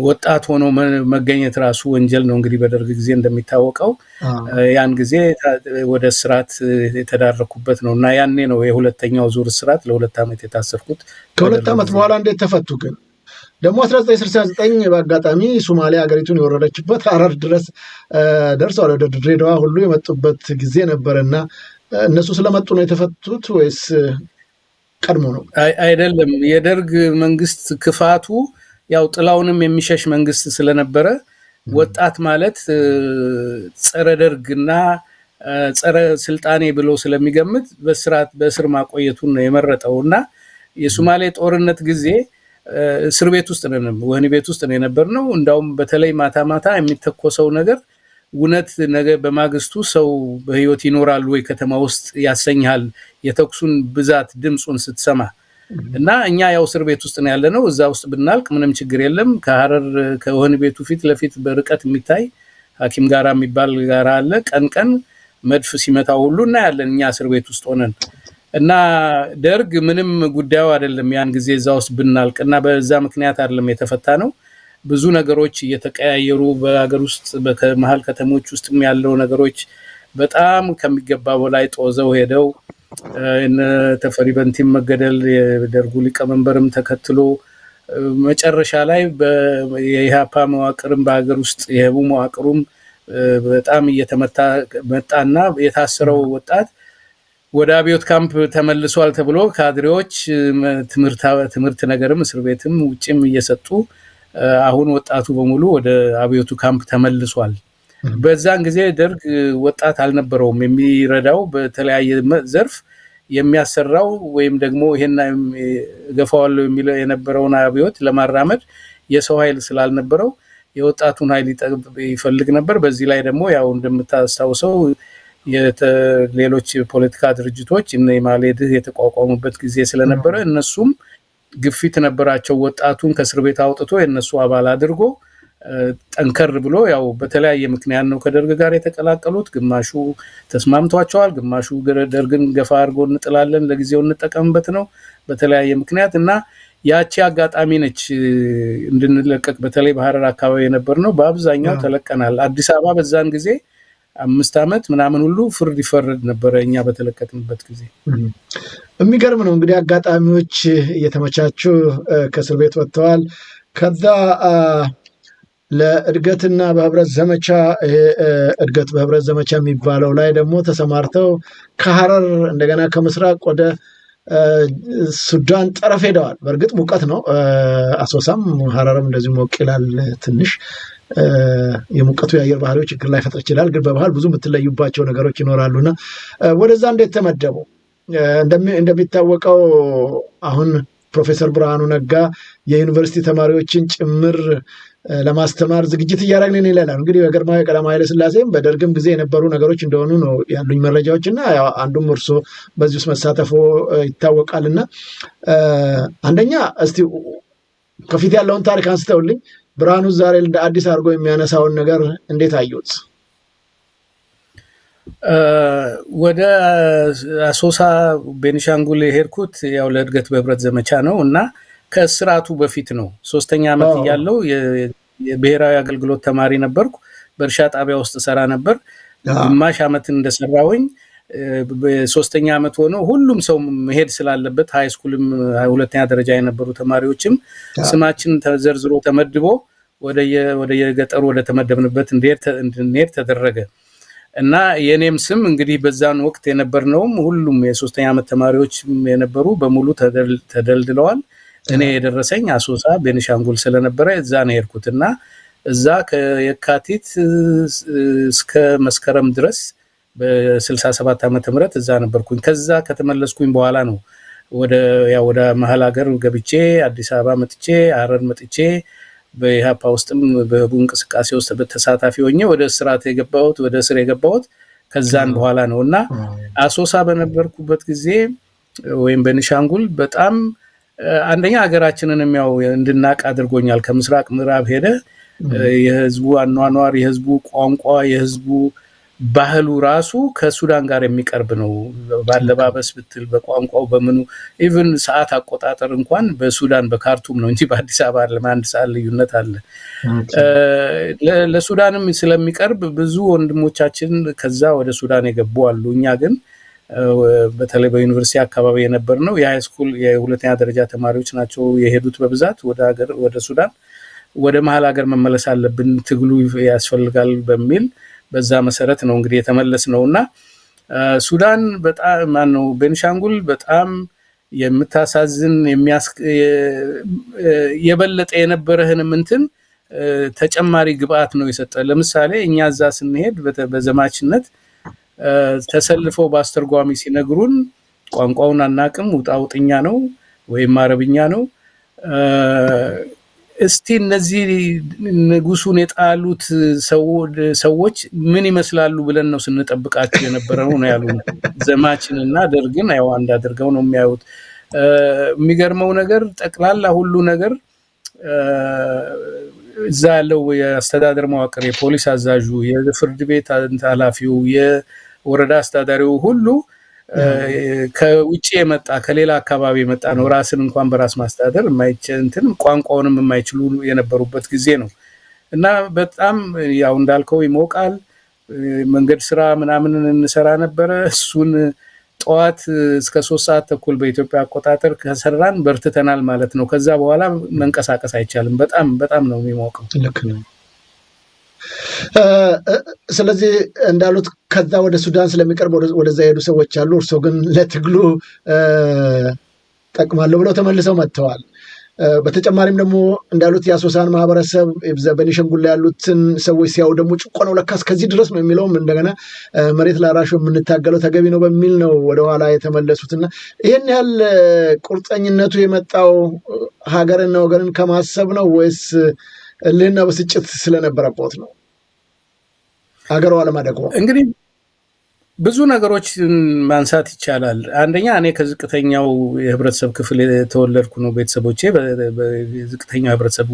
ወጣት ሆኖ መገኘት ራሱ ወንጀል ነው እንግዲህ በደርግ ጊዜ እንደሚታወቀው። ያን ጊዜ ወደ እስራት የተዳረኩበት ነው እና ያኔ ነው የሁለተኛው ዙር እስራት ለ2 ዓመት የታሰርኩት። ከ2 ዓመት በኋላ እንዴት ተፈቱ? ግን ደግሞ 1969 በአጋጣሚ ሶማሊያ ሀገሪቱን የወረረችበት ሐረር ድረስ ደርሰዋል። ወደ ድሬዳዋ ሁሉ የመጡበት ጊዜ ነበርና እነሱ ስለመጡ ነው የተፈቱት ወይስ ቀድሞ ነው? አይደለም። የደርግ መንግስት ክፋቱ ያው ጥላውንም የሚሸሽ መንግስት ስለነበረ ወጣት ማለት ጸረ ደርግና ጸረ ስልጣኔ ብሎ ስለሚገምት በእስር ማቆየቱን ነው የመረጠውና የሶማሌ ጦርነት ጊዜ እስር ቤት ውስጥ ነን፣ ወህኒ ቤት ውስጥ ነው የነበርነው። እንዳውም በተለይ ማታ ማታ የሚተኮሰው ነገር እውነት ነገ በማግስቱ ሰው በህይወት ይኖራል ወይ ከተማ ውስጥ ያሰኛል የተኩሱን ብዛት ድምጹን ስትሰማ። እና እኛ ያው እስር ቤት ውስጥ ነው ያለነው። እዛ ውስጥ ብናልቅ ምንም ችግር የለም። ከሐረር ከወህኒ ቤቱ ፊት ለፊት በርቀት የሚታይ ሐኪም ጋራ የሚባል ጋራ አለ። ቀን ቀን መድፍ ሲመታው ሁሉ እናያለን እኛ እስር ቤት ውስጥ ሆነን። እና ደርግ ምንም ጉዳዩ አይደለም ያን ጊዜ እዛ ውስጥ ብናልቅ። እና በዛ ምክንያት አይደለም የተፈታ ነው። ብዙ ነገሮች እየተቀያየሩ በአገር ውስጥ በመሃል ከተሞች ውስጥ ያለው ነገሮች በጣም ከሚገባ በላይ ጦዘው ሄደው እነ ተፈሪ በንቲም መገደል የደርጉ ሊቀመንበርም ተከትሎ መጨረሻ ላይ የኢሃፓ መዋቅርም በአገር ውስጥ የህቡ መዋቅሩም በጣም እየተመታ መጣና የታሰረው ወጣት ወደ አብዮት ካምፕ ተመልሷል ተብሎ ካድሬዎች ትምህርት ነገርም እስር ቤትም ውጭም እየሰጡ አሁን ወጣቱ በሙሉ ወደ አብዮቱ ካምፕ ተመልሷል። በዛን ጊዜ ደርግ ወጣት አልነበረውም የሚረዳው በተለያየ ዘርፍ የሚያሰራው ወይም ደግሞ ይሄን ገፋዋለው የሚለው የነበረውን አብዮት ለማራመድ የሰው ኃይል ስላልነበረው የወጣቱን ኃይል ይፈልግ ነበር። በዚህ ላይ ደግሞ ያው እንደምታስታውሰው ሌሎች ፖለቲካ ድርጅቶች እነ ማሌድህ የተቋቋሙበት ጊዜ ስለነበረ እነሱም ግፊት ነበራቸው ወጣቱን ከእስር ቤት አውጥቶ የነሱ አባል አድርጎ ጠንከር ብሎ ያው በተለያየ ምክንያት ነው ከደርግ ጋር የተቀላቀሉት። ግማሹ ተስማምቷቸዋል፣ ግማሹ ደርግን ገፋ አድርጎ እንጥላለን ለጊዜው እንጠቀምበት ነው በተለያየ ምክንያት። እና ያቺ አጋጣሚ ነች እንድንለቀቅ በተለይ በሐረር አካባቢ የነበርነው በአብዛኛው ተለቀናል። አዲስ አበባ በዛን ጊዜ 5 ዓመት ምናምን ሁሉ ፍርድ ይፈረድ ነበር እኛ በተለቀቅንበት ጊዜ። የሚገርም ነው እንግዲህ አጋጣሚዎች እየተመቻቹ ከእስር ቤት ወጥተዋል። ከዛ ለእድገትና በህብረት ዘመቻ እድገት በህብረት ዘመቻ የሚባለው ላይ ደግሞ ተሰማርተው ከሐረር እንደገና ከምስራቅ ወደ ሱዳን ጠረፍ ሄደዋል። በእርግጥ ሙቀት ነው። አሶሳም ሐረርም እንደዚህ ሞቅ ይላል ትንሽ። የሙቀቱ የአየር ባህሪው ችግር ላይ ፈጥር ይችላል። ግን በባህል ብዙ የምትለዩባቸው ነገሮች ይኖራሉና ወደዛ እንዴት ተመደቡ? እንደሚታወቀው አሁን ፕሮፌሰር ብርሃኑ ነጋ የዩኒቨርሲቲ ተማሪዎችን ጭምር ለማስተማር ዝግጅት እያደረግን ይላል። እንግዲህ በግርማዊ ቀዳማዊ ኃይለ ሥላሴም በደርግም ጊዜ የነበሩ ነገሮች እንደሆኑ ነው ያሉኝ መረጃዎች እና አንዱም እርሶ በዚህ ውስጥ መሳተፎ ይታወቃልና አንደኛ እስቲ ከፊት ያለውን ታሪክ አንስተውልኝ ብርሃኑ ዛሬ እንደ አዲስ አድርጎ የሚያነሳውን ነገር እንዴት አዩት? ወደ አሶሳ ቤኒሻንጉል የሄድኩት ያው ለእድገት በህብረት ዘመቻ ነው እና ከስራቱ በፊት ነው። 3ኛ ዓመት እያለው የብሔራዊ አገልግሎት ተማሪ ነበርኩ። በእርሻ ጣቢያ ውስጥ ሰራ ነበር። ግማሽ ዓመት እንደሰራውኝ 3ኛ ዓመት ሆኖ ሁሉም ሰው መሄድ ስላለበት ሃይ ስኩልም 2ኛ ደረጃ የነበሩ ተማሪዎችም ስማችን ተዘርዝሮ ተመድቦ ወደ የገጠሩ ወደ ተመደብንበት እንድንሄድ ተደረገ እና የኔም ስም እንግዲህ በዛን ወቅት የነበርነውም ሁሉም የ3ኛ ዓመት ተማሪዎች የነበሩ በሙሉ ተደልድለዋል። እኔ የደረሰኝ አሶሳ ቤኒሻንጉል ስለነበረ እዛ ነው የሄድኩትና እዛ ከየካቲት እስከ መስከረም ድረስ በ67 ዓመተ ምህረት እዛ ነበርኩኝ። ከዛ ከተመለስኩኝ በኋላ ነው ወደ መሀል ሀገር ገብቼ አዲስ አበባ መጥቼ ሐረር መጥቼ በኢሃፓ ውስጥም በህቡ እንቅስቃሴ ውስጥ በተሳታፊ ሆኜ ወደ እስር የገባሁት ከዛን በኋላ ነውና አሶሳ በነበርኩበት ጊዜ ወይም ቤኒሻንጉል በጣም አንደኛ ሀገራችንንም ያው እንድናቅ አድርጎኛል። ከምስራቅ ምዕራብ ሄደ የህዝቡ አኗኗር፣ የህዝቡ ቋንቋ፣ የህዝቡ ባህሉ ራሱ ከሱዳን ጋር የሚቀርብ ነው። ባለባበስ ብትል በቋንቋው በምኑ ኢቭን ሰዓት አቆጣጠር እንኳን በሱዳን በካርቱም ነው እንጂ በአዲስ አበባ ለአንድ ሰዓት ልዩነት አለ። ለሱዳንም ስለሚቀርብ ብዙ ወንድሞቻችን ከዛ ወደ ሱዳን የገቡ አሉ። እኛ ግን በተለይ በዩኒቨርሲቲ አካባቢ የነበርነው የሃይ ስኩል የ2ኛ ደረጃ ተማሪዎች ናቸው የሄዱት በብዛት ወደ ሱዳን። ወደ መሀል ሀገር መመለስ አለብን ትግሉ ያስፈልጋል በሚል በዛ መሰረት ነው እንግዲህ የተመለስነውና ሱዳን በጣም ቤኒሻንጉል በጣም የምታሳዝን የበለጠ የነበረህንም እንትን ተጨማሪ ግብአት ነው የሰጠ። ለምሳሌ እኛ እዛ ስንሄድ በዘማችነት ተሰልፈው በአስተርጓሚ ሲነግሩን ቋንቋውን አናቅም፣ ውጣውጥኛ ነው። ወይም አረብኛ ነው። እስቲ እነዚህ ንጉሱን የጣሉት ሰዎች ምን ይመስላሉ ብለን ነው ስንጠብቃቸው የነበረው ነው ያሉን። ዘማችንና ደርግን ያው አንድ አድርገው ነው የሚያዩት። የሚገርመው ነገር ጠቅላላ ሁሉ ነገር እዛ ያለው የአስተዳደር መዋቅር፣ የፖሊስ አዛዡ፣ የፍርድ ቤት ኃላፊው፣ የወረዳ አስተዳዳሪው ሁሉ ከውጪ የመጣ ከሌላ አካባቢ የመጣ ነው። ራስን እንኳን በራስ ማስተዳደር የማይችል ቋንቋውንም የማይችሉ የነበሩበት ጊዜ ነው እና በጣም ያው እንዳልከው ይሞቃል። መንገድ ስራ ምናምን እንሰራ ነበረ። እሱን ጠዋት እስከ 3 ሰዓት ተኩል በኢትዮጵያ አቆጣጠር ከሰራን በርትተናል ማለት ነው። ከዛ በኋላ መንቀሳቀስ አይቻልም። በጣም ነው የሚሞቀው። ልክ ነው። ስለዚህ እንዳሉት ከዛ ወደ ሱዳን ስለሚቀርብ ወደዛ የሄዱ ሰዎች አሉ። እርሶ ግን ለትግሉ ጠቅማለሁ ብለው ተመልሰው መጥተዋል። በተጨማሪም ደግሞ እንዳሉት የአሶሳን ማህበረሰብ በቤኒሻንጉል ላይ ያሉትን ሰዎች ሲያዩ ደግሞ ጭቆናው ለካስ ከዚህ ድረስ ነው የሚለውም እንደገና መሬት ላራሹ የምንታገለው ተገቢ ነው በሚል ነው ወደኋላ የተመለሱትና ይህን ያህል ቁርጠኝነቱ የመጣው ሀገርና ወገንን ከማሰብ ነው ወይስ እልህና ብስጭት ስለነበረበት ነው? ሀገሯ ለማደግ እንግዲህ ብዙ ነገሮች ማንሳት ይቻላል። አንደኛ እኔ ከዝቅተኛው የህብረተሰብ ክፍል የተወለድኩ ነው። ቤተሰቦቼ በዝቅተኛው የህብረተሰብ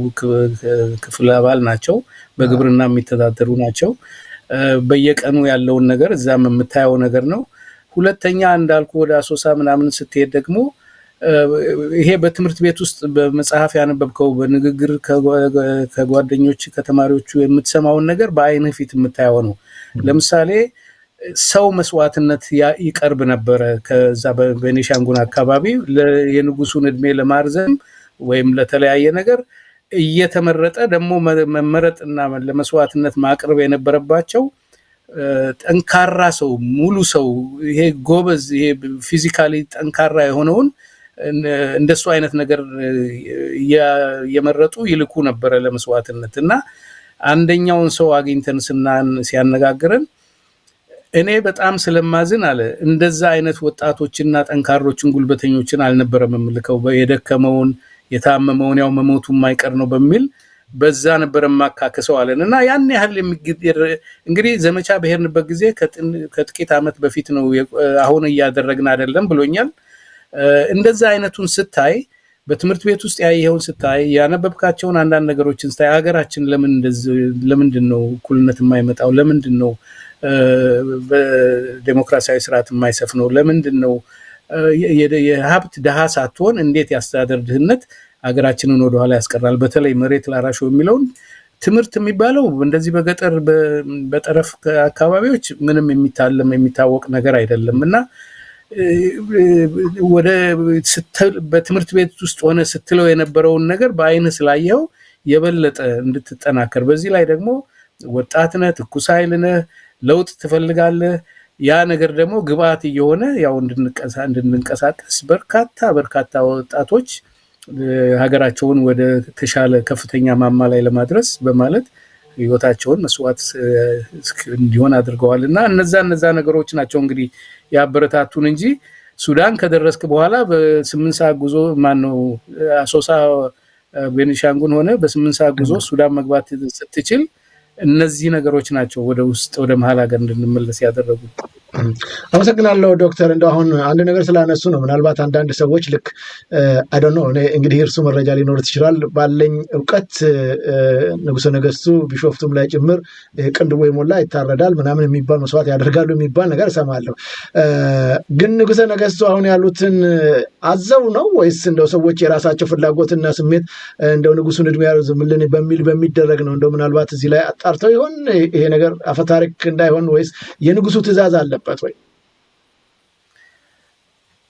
ክፍል አባል ናቸው። በግብርና የሚተዳደሩ ናቸው። በየቀኑ ያለውን ነገር እዛም የምታየው ነገር ነው። ሁለተኛ እንዳልኩ ወደ አሶሳ ምናምን ስትሄድ ደግሞ ይሄ በትምህርት ቤት ውስጥ በመጽሐፍ ያነበብከው በንግግር ከጓደኞች ከተማሪዎቹ የምትሰማውን ነገር በአይንህ ፊት የምታየው ነው። ለምሳሌ ሰው መስዋዕትነት ይቀርብ ነበረ። ከዛ በቤኒሻንጉል አካባቢ የንጉሱን እድሜ ለማርዘም ወይም ለተለያየ ነገር እየተመረጠ ደግሞ መመረጥና ለመስዋዕትነት ማቅረብ የነበረባቸው ጠንካራ ሰው፣ ሙሉ ሰው፣ ይሄ ጎበዝ፣ ይሄ ፊዚካሊ ጠንካራ የሆነውን እንደሱ አይነት ነገር እየመረጡ ይልኩ ነበረ ለመስዋዕትነት። እና አንደኛውን ሰው አግኝተን ሲያነጋግረን እኔ በጣም ስለማዝን አለ እንደዛ አይነት ወጣቶችና ጠንካሮችን ጉልበተኞችን አልነበረም የምልከው፣ የደከመውን የታመመውን ያው መሞቱ የማይቀር ነው በሚል በዛ ነበር ማካከሰው አለን። እና ያን ያህል እንግዲህ ዘመቻ በሄድንበት ጊዜ ከጥቂት ዓመት በፊት ነው፣ አሁን እያደረግን አይደለም ብሎኛል። እንደዛ አይነቱን ስታይ በትምህርት ቤት ውስጥ ያየኸውን ስታይ ያነበብካቸውን አንዳንድ ነገሮችን ስታይ ሀገራችን ለምንድን ነው እኩልነት የማይመጣው? ለምንድን ነው በዲሞክራሲያዊ ስርዓት የማይሰፍነው? ለምንድን ነው የሀብት ድሃ ሳትሆን እንዴት ያስተዳደር ድህነት ሀገራችንን ወደኋላ ያስቀራል? በተለይ መሬት ላራሹ የሚለውን ትምህርት የሚባለው እንደዚህ በገጠር በጠረፍ አካባቢዎች ምንም የሚታወቅ ነገር አይደለም እና በትምህርት ቤት ውስጥ ሆነ ስትለው የነበረውን ነገር በአይን ስላየው የበለጠ እንድትጠናከር፣ በዚህ ላይ ደግሞ ወጣት ነህ፣ ትኩስ ኃይል ነህ፣ ለውጥ ትፈልጋለህ። ያ ነገር ደግሞ ግብአት እየሆነ ያው እንድንቀሳቀስ በርካታ ወጣቶች ሀገራቸውን ወደ ተሻለ ከፍተኛ ማማ ላይ ለማድረስ በማለት ህይወታቸውን መስዋዕት እንዲሆን አድርገዋል። እና እነዛ ነገሮች ናቸው እንግዲህ ያበረታቱን እንጂ ሱዳን ከደረስክ በኋላ በ8 ሰዓት ጉዞ ማነው አሶሳ ቤኒሻንጉል ሆነ በ8 ሰዓት ጉዞ ሱዳን መግባት ስትችል እነዚህ ነገሮች ናቸው ወደ ውስጥ ወደ መሀል ሀገር እንድንመለስ ያደረጉ። አመሰግናለሁ ዶክተር። እንደው አሁን አንድ ነገር ስላነሱ ነው ምናልባት አንዳንድ ሰዎች ልክ አይ ዶንት ኖ እንግዲህ እርሱ መረጃ ሊኖርት ይችላል። ባለኝ እውቀት ንጉሠ ነገሥቱ ቢሾፍቱም ላይ ጭምር ቅንድቦ ይሞላ ይታረዳል ምናምን የሚባል መስዋዕት ያደርጋሉ የሚባል ነገር እሰማለሁ። ግን ንጉሠ ነገሥቱ አሁን ያሉትን አዘው ነው ወይስ እንደው ሰዎች የራሳቸው ፍላጎትና ስሜት እንደው ንጉሱን እድሜ ያርዝምልን በሚል በሚደረግ ነው? እንደው ምናልባት እዚህ ላይ አጣርተው ይሆን ይሄ ነገር አፈታሪክ እንዳይሆን ወይስ የንጉሱ ትእዛዝ አለበት ወይ?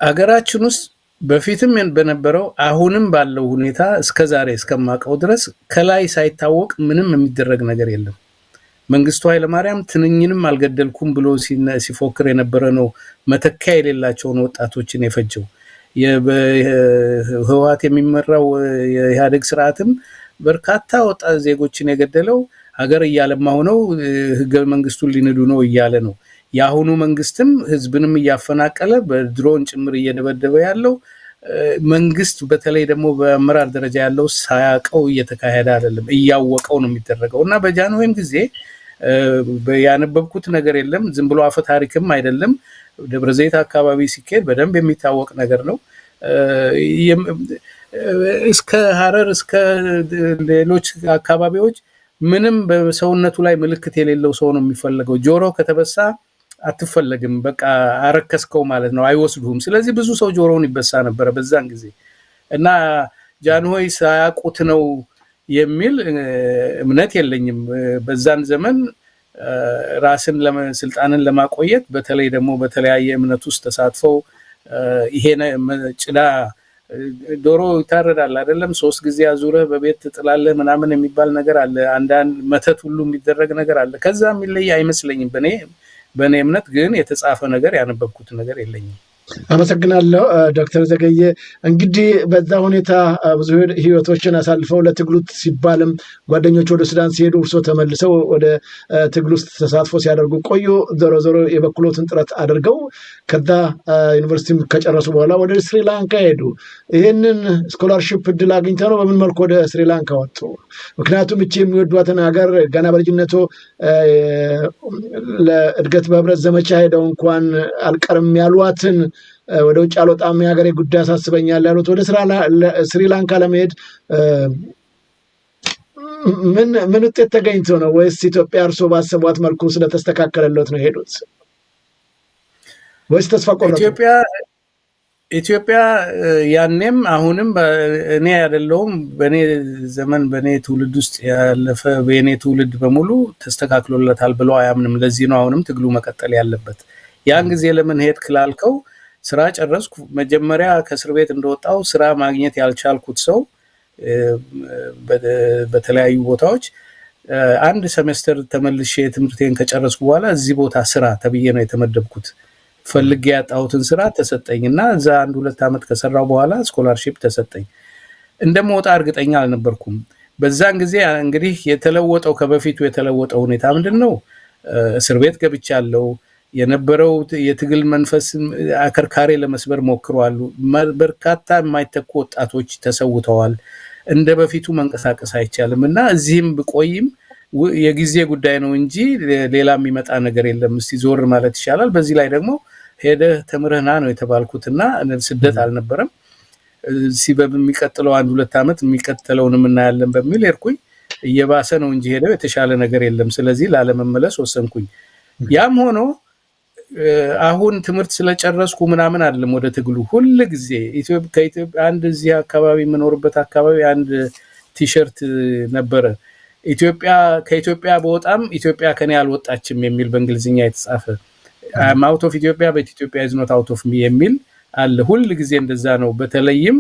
አገራችን ውስጥ በፊትም በነበረው አሁንም ባለው ሁኔታ እስከዛሬ እስከማቀው ድረስ ከላይ ሳይታወቅ ምንም የሚደረግ ነገር የለም። መንግስቱ ኃይለማርያም ትንኝንም አልገደልኩም ብሎ ሲፎክር የነበረ ነው መተኪያ የሌላቸውን ወጣቶችን የፈጀው። የህወሓት የሚመራው የኢህአዴግ ስርዓትም በርካታ ወጣት ዜጎችን የገደለው ሀገር እያለማ ሆነው ህገ መንግስቱን ሊንዱ ነው እያለ ነው። የአሁኑ መንግስትም ህዝብንም እያፈናቀለ በድሮን ጭምር እየደበደበ ያለው መንግስት በተለይ ደግሞ በአመራር ደረጃ ያለው ሳያቀው እየተካሄደ አይደለም እያወቀው ነው የሚደረገው እና በጃንሆይም ጊዜ ያነበብኩት ነገር የለም ዝም ብሎ አፈ ታሪክም አይደለም ደብረ ዘይት አካባቢ ሲኬድ በደንብ የሚታወቅ ነገር ነው እስከ ሐረር እስከ ሌሎች አካባቢዎች ምንም በሰውነቱ ላይ ምልክት የሌለው ሰው ነው የሚፈልገው ጆሮ ከተበሳ አትፈልግም በቃ አረከስከው ማለት ነው አይወስዱም ስለዚህ ብዙ ሰው ጆሮውን ይበሳ ነበር በዛን ጊዜ እና ጃንሆይ ሳያቁት ነው የሚል እምነት የለኝም በዛን ዘመን ራስን ለስልጣንን ለማቆየት በተለይ ደግሞ በተለያየ እምነት ውስጥ ተሳትፈው ይሄ ጭዳ ዶሮ ይታረዳል አይደለም 3 ጊዜ አዙረህ በቤት ትጥላለህ ምናምን የሚባል ነገር አለ አንዳንድ መተት ሁሉ የሚደረግ ነገር አለ ከዛ የሚለይ አይመስለኝም በኔ እምነት ግን የተጻፈ ነገር ያነበብኩት ነገር የለኝም አመሰግናለሁ ዶክተር ዘገየ እንግዲህ በዛ ሁኔታ ብዙ ህይወቶችን አሳልፈው ለትግሉት ሲባልም ጓደኞች ወደ ሱዳን ሲሄዱ እርሶ ተመልሰው ወደ ትግሉ ውስጥ ተሳትፎ ሲያደርጉ ቆዩ ዞሮ የበኩሎትን ጥረት አድርገው ከዛ ዩኒቨርሲቲ ከጨረሱ በኋላ ወደ ስሪላንካ ሄዱ ይሄንን ስኮላርሺፕ እድል አግኝተው ነው በምን መልኩ ወደ ስሪላንካ ወጡ ምክንያቱም እቺ የሚወዷትን ሀገር ገና በልጅነቱ ለእድገት በህብረት ዘመቻ ሄደው እንኳን አልቀርም ያሏትን ወደ ውጭ አልወጣም የሀገሬ ጉዳይ አሳስበኛል ያሉት ወደ ስሪላንካ ለመሄድ ምን ውጤት ተገኝቶ ነው ወይስ ኢትዮጵያ እርሶ ባሰቧት መልኩ ስለተስተካከለለት ነው ሄዱት ወይስ ተስፋ ቆረጡ ኢትዮጵያ ያኔም አሁንም እኔ አይደለሁም በኔ ዘመን በኔ ትውልድ ውስጥ ያለፈ በኔ ትውልድ በሙሉ ተስተካክሎለታል ብለው አያምንም ለዚህ ነው አሁንም ትግሉ መቀጠል ያለበት ያን ጊዜ ለምን ሄድ ክላልከው ስራ ጨረስኩ መጀመሪያ ከእስር ቤት እንደወጣው ስራ ማግኘት ያልቻልኩት ሰው በተለያዩ ቦታዎች አንድ ሴሜስተር ተመልሼ ትምህርቴን ከጨረስኩ በኋላ እዚህ ቦታ ስራ ተብዬ ነው የተመደብኩት ፈልጌ ያጣሁትን ስራ ተሰጠኝና እዛ 1-2 አመት ከሰራው በኋላ ስኮላርሺፕ ተሰጠኝ እንደምወጣ እርግጠኛ አልነበርኩም በዛን ጊዜ እንግዲህ የተለወጠው ከበፊቱ የተለወጠው ሁኔታ ምንድነው እስር ቤት ገብቻለሁ የነበረው የትግል መንፈስ አከርካሪ ለመስበር ሞክሯል በርካታ የማይተኩ ወጣቶች ተሰውተዋል እንደ በፊቱ መንቀሳቀስ አይቻልምና እዚህም ብቆይም የጊዜ ጉዳይ ነው እንጂ ሌላ የሚመጣ ነገር የለም እስቲ ዞር ማለት ይችላል በዚህ ላይ ደግሞ ሄደ ተምረህና ነው የተባልኩትና ስደት አልነበረም በሚቀጥለው 1-2 አመት የሚቀጥለውንም እናያለን በሚል ሄድኩኝ እየባሰ ነው እንጂ ሄደው የተሻለ ነገር የለም ስለዚህ ላለመመለስ ወሰንኩኝ ያም ሆኖ አሁን ትምህርት ስለጨረስኩ ምናምን አይደለም ወደ ትግሉ ሁሉ ጊዜ ከኢትዮጵያ አንድ እዚህ አካባቢ መኖርበት አካባቢ አንድ ቲሸርት ነበረ ከኢትዮጵያ በወጣም ኢትዮጵያ ከኔ አልወጣችም የሚል በእንግሊዝኛ የተጻፈ I'm out of Ethiopia but Ethiopia is not out of me የሚል አለ ሁሉ ጊዜ እንደዛ ነው በተለይም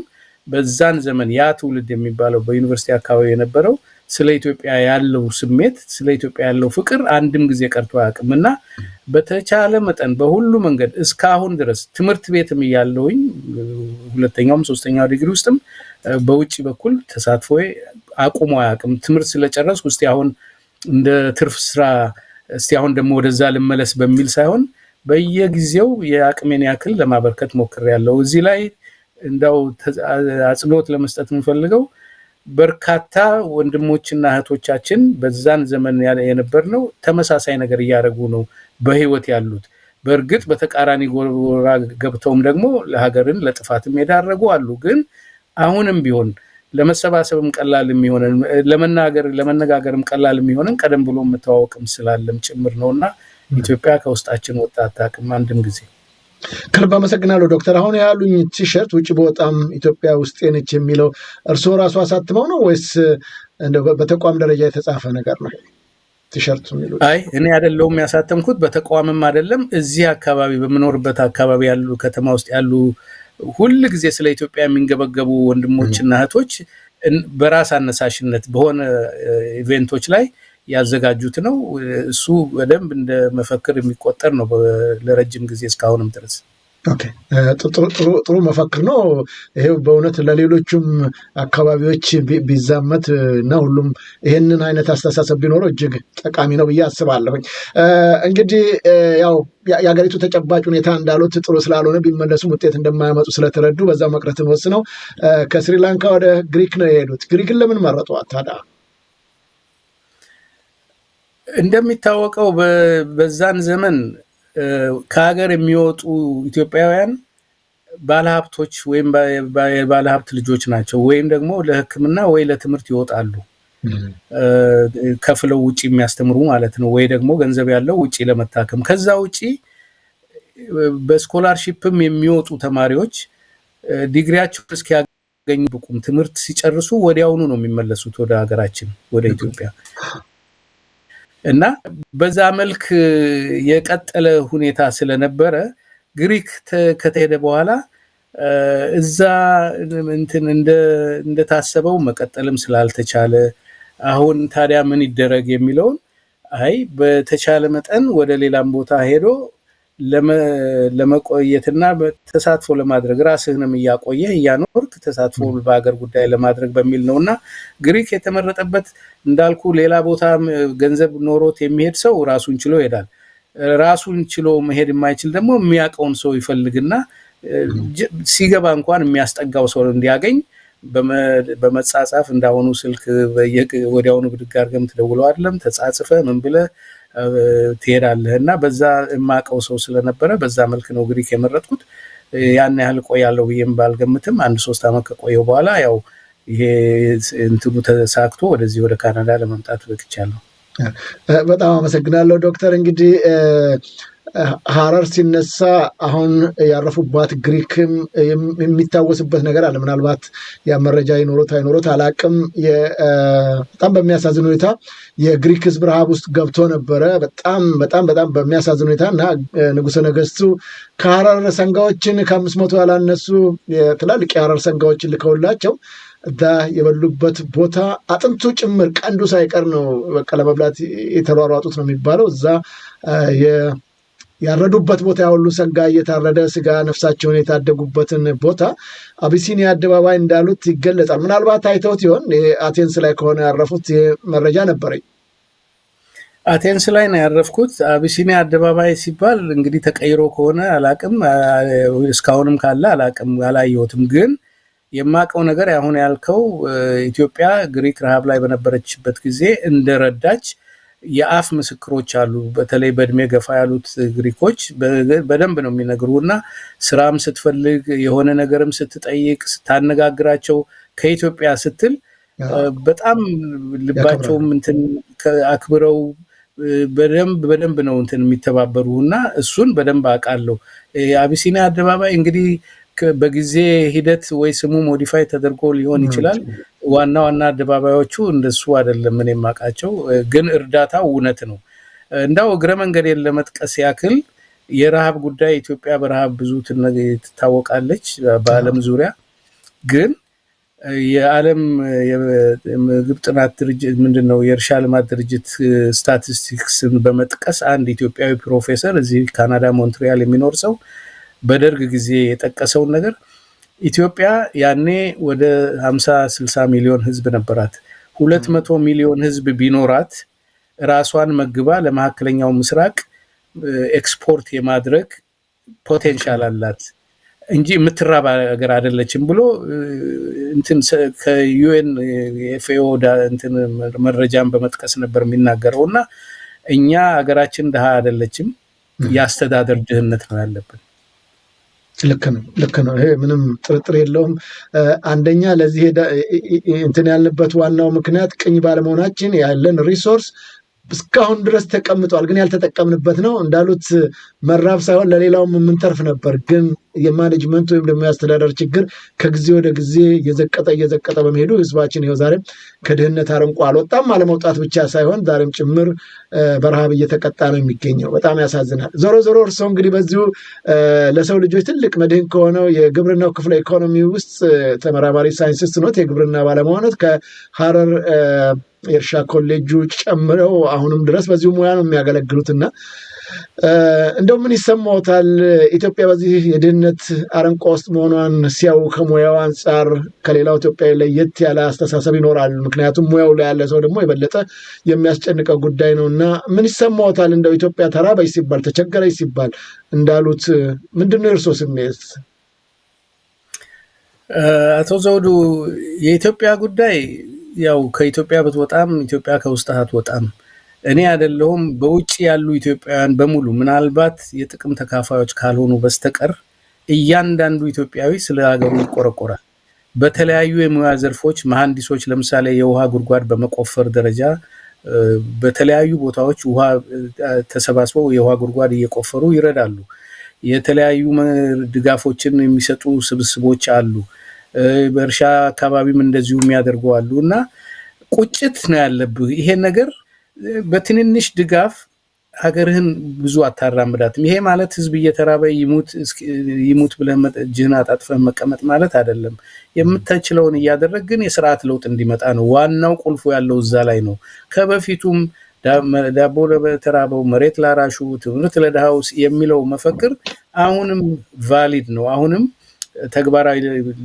በዛን ዘመን ያ ትውልድ የሚባለው በዩኒቨርሲቲ አካባቢ የነበረው ስለ ኢትዮጵያ ያለው ስሜት ስለ ኢትዮጵያ ያለው ፍቅር አንድም ጊዜ ቀርቶ አያውቅምና በተቻለ መጠን በሁሉ መንገድ እስካሁን ድረስ ትምህርት ቤትም ያለውኝ ሁለተኛውም ሶስተኛው ዲግሪ ውስጥም በውጪ በኩል ተሳትፎ አቁሞ አያውቅም ትምህርት ስለጨረስኩ እስቲ አሁን እንደ ትርፍ ስራ እስቲ አሁን ደግሞ ወደዛ ልመለስ በሚል ሳይሆን በየጊዜው የአቅሜን ያክል ለማበርከት ሞክሬያለሁ እዚህ ላይ እንዳው አጽንኦት ለመስጠት እንፈልገው በርካታ ወንድሞችና እህቶቻችን በዛን ዘመን የነበርነው ተመሳሳይ ነገር ያያረጉ ነው በህይወት ያሉት በእርግጥ በተቃራኒ ጎራ ገብተውም ደግሞ ለሀገርን ለጥፋትም የዳረጉ አሉ ግን አሁንም ቢሆን ለመሰባሰብም ቀላል የሚሆነን ለመነጋገርም ቀላል የሚሆነን ቀደም ብሎ መተዋወቅም ስላለም ጭምር ነውና ኢትዮጵያ ከውስጣችን ወጣ አታውቅም አንድም ጊዜ ከልብ አመሰግናለሁ ዶክተር አሁን ያሉኝ ቲሸርት ውጪ በጣም ኢትዮጵያ ውስጥ ነች የሚለው እርሶ ራሱ አሳትመው ነው ወይስ በተቋም ደረጃ የተጻፈ ነገር ነው ቲሸርቱ የሚሉት አይ እኔ አይደለሁም ያሳተምኩት በተቋምም አይደለም እዚህ አካባቢ በመኖርበት አካባቢ ያሉ ከተማ ውስጥ ያሉ ሁሉ ጊዜ ስለ ኢትዮጵያ የሚንገበገቡ ወንድሞችና እህቶች በራስ አነሳሽነት በሆነ ኢቨንቶች ላይ ያዘጋጁት ነው እሱ በደንብ እንደ መፈክር የሚቆጠር ነው ለረጅም ጊዜ እስካሁንም ድረስ ኦኬ ጥሩ መፈክር ነው። ይሄው በእውነት ለሌሎቹም አካባቢዎች ቢዛመት እና ሁሉም ይሄንን አይነት አስተሳሰብ ቢኖረው እጅግ ጠቃሚ ነው ብዬ አስባለሁኝ። እንግዲህ ያው የሀገሪቱ ተጨባጭ ሁኔታ እንዳሉት ጥሩ ስላልሆነ ቢመለሱም ውጤት እንደማያመጡ ስለተረዱ በዛው መቅረትን ወስነው ከስሪላንካ ወደ ግሪክ ነው የሄዱት። ግሪክን ለምን መረጧት ታዲያ? እንደሚታወቀው በዛን ዘመን ከሀገር የሚወጡ ኢትዮጵያውያን ባለሀብቶች ወይም ባለሀብት ልጆች ናቸው፣ ወይም ደግሞ ለሕክምና ወይ ለትምህርት ይወጣሉ ከፍለው ውጪ የሚያስተምሩ ማለት ነው፣ ወይ ደግሞ ገንዘብ ያለው ውጪ ለመታከም። ከዛ ውጪ በስኮላርሺፕም የሚወጡ ተማሪዎች ዲግሪያቸውን እስኪያገኙ ብቁም ትምህርት ሲጨርሱ ወዲያውኑ ነው የሚመለሱት ወደ ሀገራችን ወደ ኢትዮጵያ። እና በዛ መልክ የቀጠለ ሁኔታ ስለነበረ ግሪክ ከተሄደ በኋላ እዛ እንትን እንደታሰበው መቀጠልም ስላልተቻለ አሁን ታዲያ ምን ይደረግ የሚለውን በተቻለ መጠን ወደ ሌላም ቦታ ሄዶ ለመቆየትና ተሳትፎ ለማድረግ ራስህንም እያቆየህ እያኖርክ ተሳትፎ በሀገር ጉዳይ ለማድረግ በሚል ነውና ግሪክ የተመረጠበት። እንዳልኩ ሌላ ቦታ ገንዘብ ኖሮት የሚሄድ ሰው ራሱን ችሎ ይሄዳል። ራሱን ችሎ መሄድ የማይችል ደግሞ የሚያውቀውን ሰው ይፈልግና ሲገባ እንኳን የሚያስጠጋው ሰው እንዲያገኝ በመጻጻፍ እንዳሁኑ ስልክ ወዲያውኑ ብድግ አድርገህ የምትደውለው አይደለም፣ ተጻጽፈ ምን ብለህ ትሄዳለህ። እና በዛ የማውቀው ሰው ስለነበረ በዛ መልክ ነው ግሪክ የመረጥኩት። ያን ያህል ቆያለሁ ብዬም ባልገምትም 1-3 ዓመት ከቆየው በኋላ ያው ይሄ እንትኑ ተሳክቶ ወደዚህ ወደ ካናዳ ለመምጣት በቅቻለሁ። በጣም አመሰግናለሁ ዶክተር። እንግዲህ ሀረር ሲነሳ አሁን ያረፉባት ግሪክም የሚታወስበት ነገር አለ። ምናልባት ያ መረጃ ይኖሮት አይኖሮት አላቅም። በጣም በሚያሳዝን ሁኔታ የግሪክ ሕዝብ ረሃብ ውስጥ ገብቶ ነበረ። በጣም በሚያሳዝን ሁኔታ እና ንጉሠ ነገሥቱ ከሀረር ሰንጋዎችን ከ500 ያላነሱ ትላልቅ የሀረር ሰንጋዎችን ልከውላቸው እዛ የበሉበት ቦታ አጥንቱ ጭምር ቀንዱ ሳይቀር ነው በቃ ለመብላት የተሯሯጡት ነው የሚባለው። እዛ ያረዱበት ቦታ ያሁሉ ሰንጋ እየታረደ ስጋ ነፍሳቸውን የታደጉበትን ቦታ አቢሲኒያ አደባባይ እንዳሉት ይገለጻል። ምናልባት አይተውት ይሆን? አቴንስ ላይ ከሆነ ያረፉት መረጃ ነበረኝ። አቴንስ ላይ ነው ያረፍኩት። አቢሲኒያ አደባባይ ሲባል እንግዲህ ተቀይሮ ከሆነ አላቅም፣ እስካሁንም ካለ አላቅም፣ አላየሁትም። ግን የማውቀው ነገር አሁን ያልከው ኢትዮጵያ ግሪክ ረሃብ ላይ በነበረችበት ጊዜ እንደረዳች የአፍ ምስክሮች አሉ። በተለይ በእድሜ ገፋ ያሉት ግሪኮች በደንብ ነው የሚነግሩና ስራም ስትፈልግ የሆነ ነገርም ስትጠይቅ ስታነጋግራቸው ከኢትዮጵያ ስትል በጣም ልባቸውም እንትን አክብረው በደንብ ነው እንትን የሚተባበሩና እሱን በደንብ አውቃለሁ። አቢሲኒያ አደባባይ እንግዲህ በጊዜ ሂደት ወይ ስሙ ሞዲፋይ ተደርጎ ሊሆን ይችላል። ዋና አደባባዮቹ እንደሱ አይደለም እኔ የማውቃቸው። ግን እርዳታው እውነት ነው። እንዳው እግረ መንገዴን ለመጥቀስ ያክል የረሃብ ጉዳይ ኢትዮጵያ በረሃብ ብዙ ትታወቃለች በዓለም ዙሪያ። ግን የዓለም የምግብ ጥናት ድርጅት ምንድነው የእርሻ ልማት ድርጅት ስታቲስቲክስን በመጥቀስ አንድ ኢትዮጵያዊ ፕሮፌሰር እዚህ ካናዳ ሞንትሪያል የሚኖር ሰው በደርግ ጊዜ የጠቀሰውን ነገር ኢትዮጵያ ያኔ ወደ 50-60 ሚሊዮን ህዝብ ነበራት። 200 ሚሊዮን ህዝብ ቢኖራት ራሷን መግባ ለመካከለኛው ምስራቅ ኤክስፖርት የማድረግ ፖቴንሻል አላት እንጂ የምትራብ ሀገር አይደለችም ብሎ እንትን ከዩኤን ኤፍኤኦ እንትን መረጃን በመጥቀስ ነበር የሚናገረውና እኛ ሀገራችን ድሃ አይደለችም፣ የአስተዳደር ድህነት ነው ያለብን። ልክ ነው። ይሄ ምንም ጥርጥር የለውም። አንደኛ ለዚህ እንትን ያልንበት ዋናው ምክንያት ቅኝ ባለመሆናችን ያለን ሪሶርስ እስካሁን ድረስ ተቀምጧል፣ ግን ያልተጠቀምንበት ነው። እንዳሉት መራብ ሳይሆን ለሌላውም የምንተርፍ ነበር፣ ግን የማኔጅመንት ወይም ደግሞ ያስተዳደር ችግር ከጊዜ ወደ ጊዜ እየዘቀጠ በመሄዱ ህዝባችን ይኸው ዛሬም ከድህነት አረንቋ አልወጣም። አለመውጣት ብቻ ሳይሆን ዛሬም ጭምር በረሃብ እየተቀጣ ነው የሚገኘው። በጣም ያሳዝናል። ዞሮ ዞሮ እርስዎ እንግዲህ በዚሁ ለሰው ልጆች ትልቅ መድህን ከሆነው የግብርናው ክፍለ ኢኮኖሚ ውስጥ ተመራማሪ ሳይንቲስት ኖት፣ የግብርና ባለሙያ ኖት። ከሐረር የእርሻ ኮሌጁ ጨምረው አሁንም ድረስ በዚሁ ሙያ ነው የሚያገለግሉትና እንደው ምን ይሰማዎታል? ኢትዮጵያ በዚህ የድህነት አረንቋ ውስጥ መሆኗን ሲያዩ ከሙያው አንጻር ከሌላው ኢትዮጵያዊ ለየት ያለ አስተሳሰብ ይኖራል። ምክንያቱም ሙያው ላይ ያለ ሰው ደግሞ የበለጠ የሚያስጨንቀው ጉዳይ ነው እና ምን ይሰማዎታል? እንደው ኢትዮጵያ ተራበች ሲባል ተቸገረች ሲባል እንዳሉት ምንድነው የእርስዎ ስሜት? አቶ ዘውዱ የኢትዮጵያ ጉዳይ ያው ከኢትዮጵያ ብትወጣም ኢትዮጵያ ከውስጥ አትወጣም። እኔ አይደለሁም በውጭ ያሉ ኢትዮጵያውያን በሙሉ ምናልባት የጥቅም ተካፋዮች ካልሆኑ በስተቀር እያንዳንዱ ኢትዮጵያዊ ስለ ሀገሩ ይቆረቆራል። በተለያዩ የሙያ ዘርፎች መሐንዲሶች ለምሳሌ የውሃ ጉድጓድ በመቆፈር ደረጃ በተለያዩ ቦታዎች ውሃ ተሰባስበው የውሃ ጉድጓድ እየቆፈሩ ይረዳሉ። የተለያዩ ድጋፎችን የሚሰጡ ስብስቦች አሉ። በእርሻ አካባቢም እንደዚሁ የሚያደርጉ አሉ እና ቁጭት ነው ያለብህ። ይሄን ነገር በትንንሽ ድጋፍ ሀገርህን ብዙ አታራምዳትም። ይሄ ማለት ህዝብ እየተራበ ይሙት ብለህ እጅህን አጣጥፈህ መቀመጥ ማለት አይደለም። የምትችለውን እያደረግ ግን የስርዓት ለውጥ እንዲመጣ ነው። ዋናው ቁልፉ ያለው እዛ ላይ ነው። ከበፊቱም ዳቦ ለተራበው መሬት ላራሹ ትምህርት ለድሃው የሚለው መፈክር አሁንም ቫሊድ ነው። አሁንም ተግባራዊ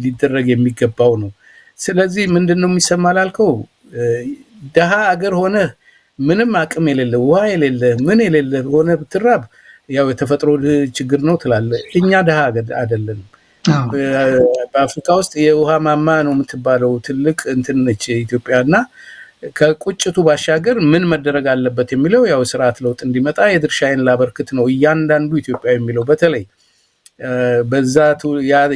ሊደረግ የሚገባው ነው። ስለዚህ ምንድነው የሚሰማ ላልከው ደሃ አገር ሆነ ምንም አቅም የሌለ ውሃ የሌለ ምን የሌለ ሆነ ብትራብ ያው የተፈጥሮ ችግር ነው ትላለህ። እኛ ደሃ አይደለንም። በአፍሪካ ውስጥ የውሃ ማማ ነው የምትባለው ትልቅ እንትን ነች ኢትዮጵያና ከቁጭቱ ባሻገር ምን መደረግ አለበት የሚለው ያው ስርዓት ለውጥ እንዲመጣ የድርሻዬን ላበርክት ነው እያንዳንዱ ኢትዮጵያ የሚለው በተለይ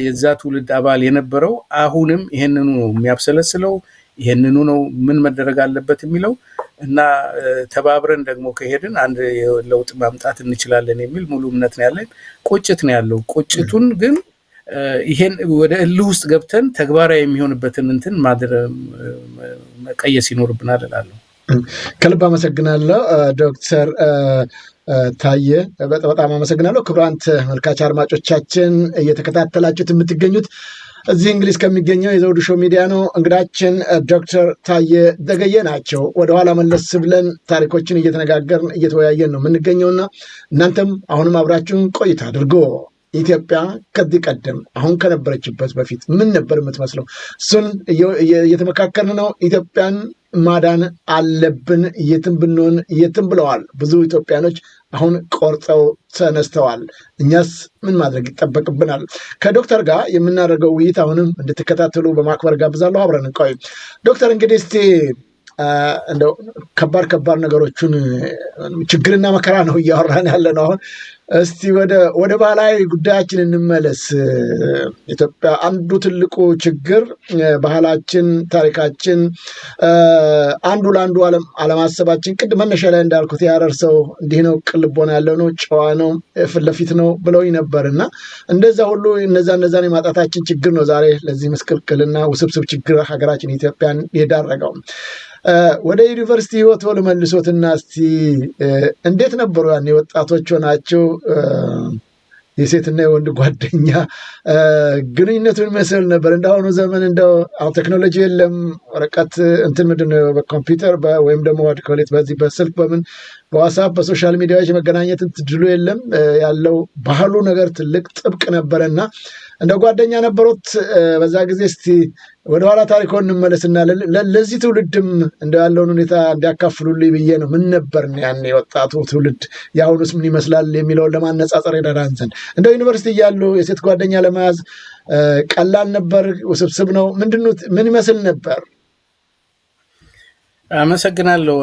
የዛ ትውልድ አባል የነበረው አሁንም ይሄንኑ ነው የሚያብሰለስለው። ይሄንኑ ነው ምን መደረግ አለበት የሚለው እና ተባብረን ደግሞ ከሄድን አንድ ለውጥ ማምጣት እንችላለን የሚል ሙሉ እምነት ነው ያለን። ቁጭት ነው ያለው። ቁጭቱን ግን ይሄን ወደ እልህ ውስጥ ገብተን ተግባራዊ የሚሆንበትን እንትን መቀየስ ይኖርብናል እላለሁ። ከልብ አመሰግናለሁ ዶክተር ታየ፣ በጣም አመሰግናለሁ። ክቡራን ተመልካች አድማጮቻችን እየተከታተላችሁት የምትገኙት እዚህ እንግሊዝ ከሚገኘው የዘውዱ ሾው ሚዲያ ነው። እንግዳችን ዶክተር ታየ ደገየ ናቸው። ወደኋላ መለስ ብለን ታሪኮችን እየተነጋገርን እየተወያየን ነው የምንገኘውና እናንተም አሁንም አብራችሁን ቆይታ አድርጎ ኢትዮጵያ ከዚህ ቀደም አሁን ከነበረችበት በፊት ምን ነበር የምትመስለው? እሱን እየተመካከርን ነው። ኢትዮጵያን ማዳን አለብን የትም ብንሆን የትም ብለዋል ብዙ ኢትዮጵያኖች። አሁን ቆርጠው ተነስተዋል። እኛስ ምን ማድረግ ይጠበቅብናል? ከዶክተር ጋር የምናደርገው ውይይት አሁንም እንድትከታተሉ በማክበር ጋብዛለሁ። አብረን እንቆይ። ዶክተር እንግዲህ እስቲ እንደው ከባድ ነገሮችን ችግርና መከራ ነው እያወራን ያለ ነው አሁን። እስቲ ወደ ባህላዊ ጉዳያችን እንመለስ። ኢትዮጵያ አንዱ ትልቁ ችግር ባህላችን፣ ታሪካችን አንዱ ለአንዱ አለማሰባችን። ቅድም መነሻ ላይ እንዳልኩት የሐረር ሰው እንዲህ ነው፣ ቅልቦና ያለው ነው፣ ጨዋ ነው፣ ፊት ለፊት ነው ብለውኝ ነበር እና እንደዛ ሁሉ እነዛን የማጣታችን ችግር ነው ዛሬ ለዚህ ምስቅልቅልና ውስብስብ ችግር ሀገራችን ኢትዮጵያን የዳረገው። ወደ ዩኒቨርሲቲ ህይወት ልመልሶትና እስቲ እንዴት ነበሩ ያኔ ወጣቶች ሆናችሁ የሴትና የወንድ ጓደኛ ግንኙነቱን መስል ነበር? እንደአሁኑ ዘመን እንደው አሁን ቴክኖሎጂ የለም፣ ወረቀት እንትን ምንድነው በኮምፒውተር ወይም ደግሞ ዋድኮሌት በዚህ በስልክ በምን በዋትስአፕ በሶሻል ሚዲያዎች የመገናኘት ትድሉ የለም። ያለው ባህሉ ነገር ትልቅ ጥብቅ ነበረና እንደ ጓደኛ ነበሩት በዛ ጊዜ። እስቲ ወደኋላ ታሪኮን እንመለስና ለዚህ ትውልድም እንደ ያለውን ሁኔታ እንዲያካፍሉልኝ ብዬ ነው። ምን ነበር ያኔ ወጣቱ ትውልድ፣ የአሁኑስ ምን ይመስላል የሚለውን ለማነጻጸር ይረዳን ዘንድ። እንደ ዩኒቨርሲቲ እያሉ የሴት ጓደኛ ለመያዝ ቀላል ነበር? ውስብስብ ነው? ምን ይመስል ነበር? አመሰግናለሁ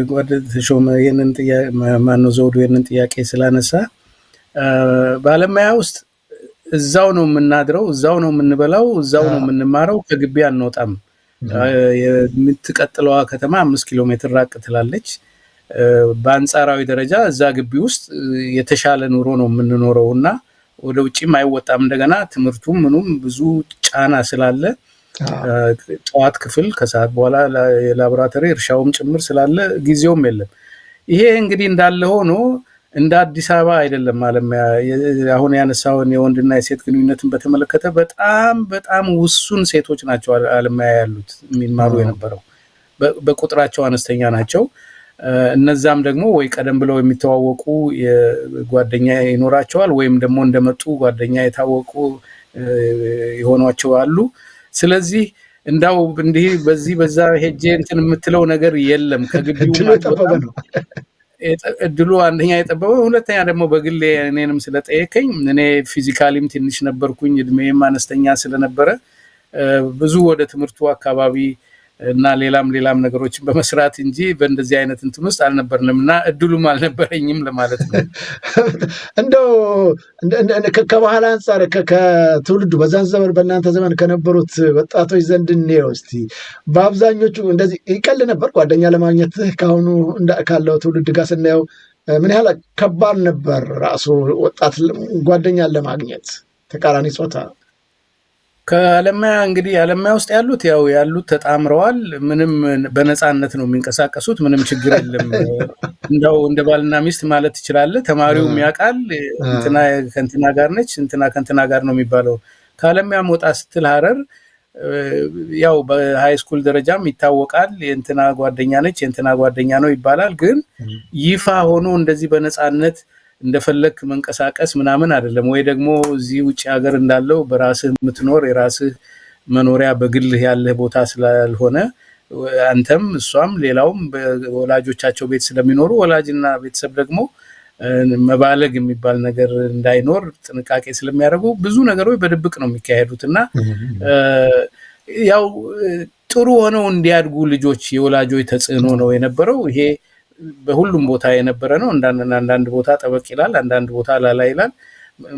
ጓደኞቼ ይሄንን ጥያቄ ማነው ዘውዱ ይሄንን ጥያቄ ስላነሳ። ባለሙያ ውስጥ እዛው ነው የምናድረው፣ እዛው ነው የምንበላው፣ እዛው ነው የምንማረው። ከግቢ አንወጣም። የምትቀጥለዋ ከተማ 5 ኪሎ ሜትር ራቅ ትላለች። በአንጻራዊ ደረጃ እዛ ግቢ ውስጥ የተሻለ ኑሮ ነው የምንኖረውና ወደ ውጪም አይወጣም። እንደገና ትምህርቱም ምኑም ብዙ ጫና ስላለ ጠዋት ክፍል ከሰዓት በኋላ የላቦራቶሪ እርሻውም ጭምር ስላለ ጊዜውም የለም። ይሄ እንግዲህ እንዳለ ሆኖ እንደ አዲስ አበባ አይደለም። አሁን ያነሳውን የወንድና የሴት ግንኙነትን በተመለከተ በጣም ውሱን ሴቶች ናቸው አለማያ ያሉት የሚማሩ የነበረው በቁጥራቸው አነስተኛ ናቸው። እነዛም ደግሞ ወይ ቀደም ብለው የሚተዋወቁ ጓደኛ ይኖራቸዋል ወይም ደግሞ እንደመጡ ጓደኛ የታወቁ ይሆኗቸው አሉ። ስለዚህ እንዳው እንዲህ በዛ ሄጄ እንትን የምትለው ነገር የለም። ከግቢው እድሉ አንደኛ የጠበበው፣ ሁለተኛ ደግሞ በግሌ እኔንም ስለጠየቀኝ እኔ ፊዚካሊም ትንሽ ነበርኩኝ፣ እድሜም አነስተኛ ስለነበረ ብዙ ወደ ትምህርቱ አካባቢ እና ሌላም ነገሮችን በመስራት እንጂ በእንደዚህ አይነት እንትን ውስጥ አልነበርንም እና እድሉም አልነበረኝም ለማለት ነው። እንደው ከባህል አንጻር ከትውልዱ በዛን ዘመን በእናንተ ዘመን ከነበሩት ወጣቶች ዘንድ እንየው እስቲ፣ በአብዛኞቹ እንደዚህ ይቀል ነበር ጓደኛ ለማግኘት ከአሁኑ ካለው ትውልድ ጋር ስናየው ምን ያህል ከባድ ነበር ራሱ ወጣት ጓደኛን ለማግኘት ተቃራኒ ጾታ? ከአለማያ እንግዲህ አለማያ ውስጥ ያሉት ተጣምረዋል። ምንም በነፃነት ነው የሚንቀሳቀሱት። ምንም ችግር የለም። እንደው እንደ ባልና ሚስት ማለት ትችላለህ። ተማሪውም ያውቃል እንትና ከእንትና ጋር ነች፣ እንትና ከእንትና ጋር ነው የሚባለው። ከአለማያ መውጣ ስትል ሀረር ያው በሃይ ስኩል ደረጃም ይታወቃል። የእንትና ጓደኛ ነች፣ የእንትና ጓደኛ ነው ይባላል። ግን ይፋ ሆኖ እንደዚህ በነፃነት እንደፈለክ መንቀሳቀስ ምናምን አይደለም። ወይ ደግሞ እዚህ ውጭ ሀገር እንዳለው በራስህ የምትኖር የራስህ መኖሪያ በግልህ ያለህ ቦታ ስላልሆነ አንተም እሷም ሌላውም በወላጆቻቸው ቤት ስለሚኖሩ ወላጅና ቤተሰብ ደግሞ መባለግ የሚባል ነገር እንዳይኖር ጥንቃቄ ስለሚያደርጉ ብዙ ነገሮች በድብቅ ነው የሚካሄዱት እና ያው ጥሩ ሆነው እንዲያድጉ ልጆች የወላጆች ተጽዕኖ ነው የነበረው። ይሄ በሁሉም ቦታ የነበረ ነው። አንዳንድ ቦታ ጠበቅ ይላል፣ አንዳንድ ቦታ ላላ ይላል።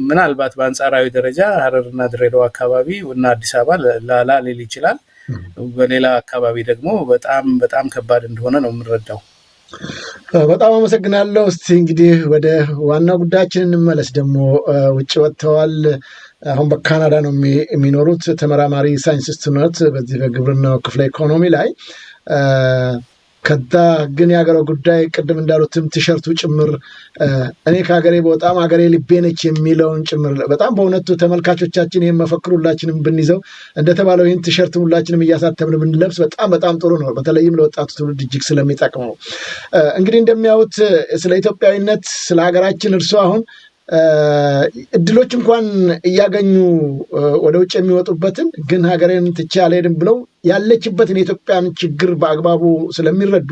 ምናልባት በአንጻራዊ ደረጃ ሀረርና ድሬዳዋ አካባቢ እና አዲስ አበባ ላላ ሊል ይችላል። በሌላ አካባቢ ደግሞ በጣም ከባድ እንደሆነ ነው የምንረዳው። በጣም አመሰግናለሁ። እስቲ እንግዲህ ወደ ዋና ጉዳያችን እንመለስ። ደግሞ ውጭ ወጥተዋል። አሁን በካናዳ ነው የሚኖሩት ተመራማሪ ሳይንቲስት ነት በዚህ በግብርናው ክፍለ ኢኮኖሚ ላይ ከዛ ግን የሀገሬው ጉዳይ ቅድም እንዳሉትም ቲሸርቱ ጭምር እኔ ከሀገሬ በጣም ሀገሬ ልቤ ነች የሚለውን ጭምር በጣም በእውነቱ ተመልካቾቻችን ይህን መፈክር ሁላችንም ብንይዘው እንደተባለው ይህን ቲሸርት ሁላችንም እያሳተምን ብንለብስ በጣም ጥሩ ነው። በተለይም ለወጣቱ ትውልድ እጅግ ስለሚጠቅመው እንግዲህ እንደሚያዩት ስለ ኢትዮጵያዊነት ስለ ሀገራችን እርሱ አሁን እድሎች እንኳን እያገኙ ወደ ውጭ የሚወጡበትን ግን ሀገሬን ትቼ አልሄድም ብለው ያለችበትን የኢትዮጵያን ችግር በአግባቡ ስለሚረዱ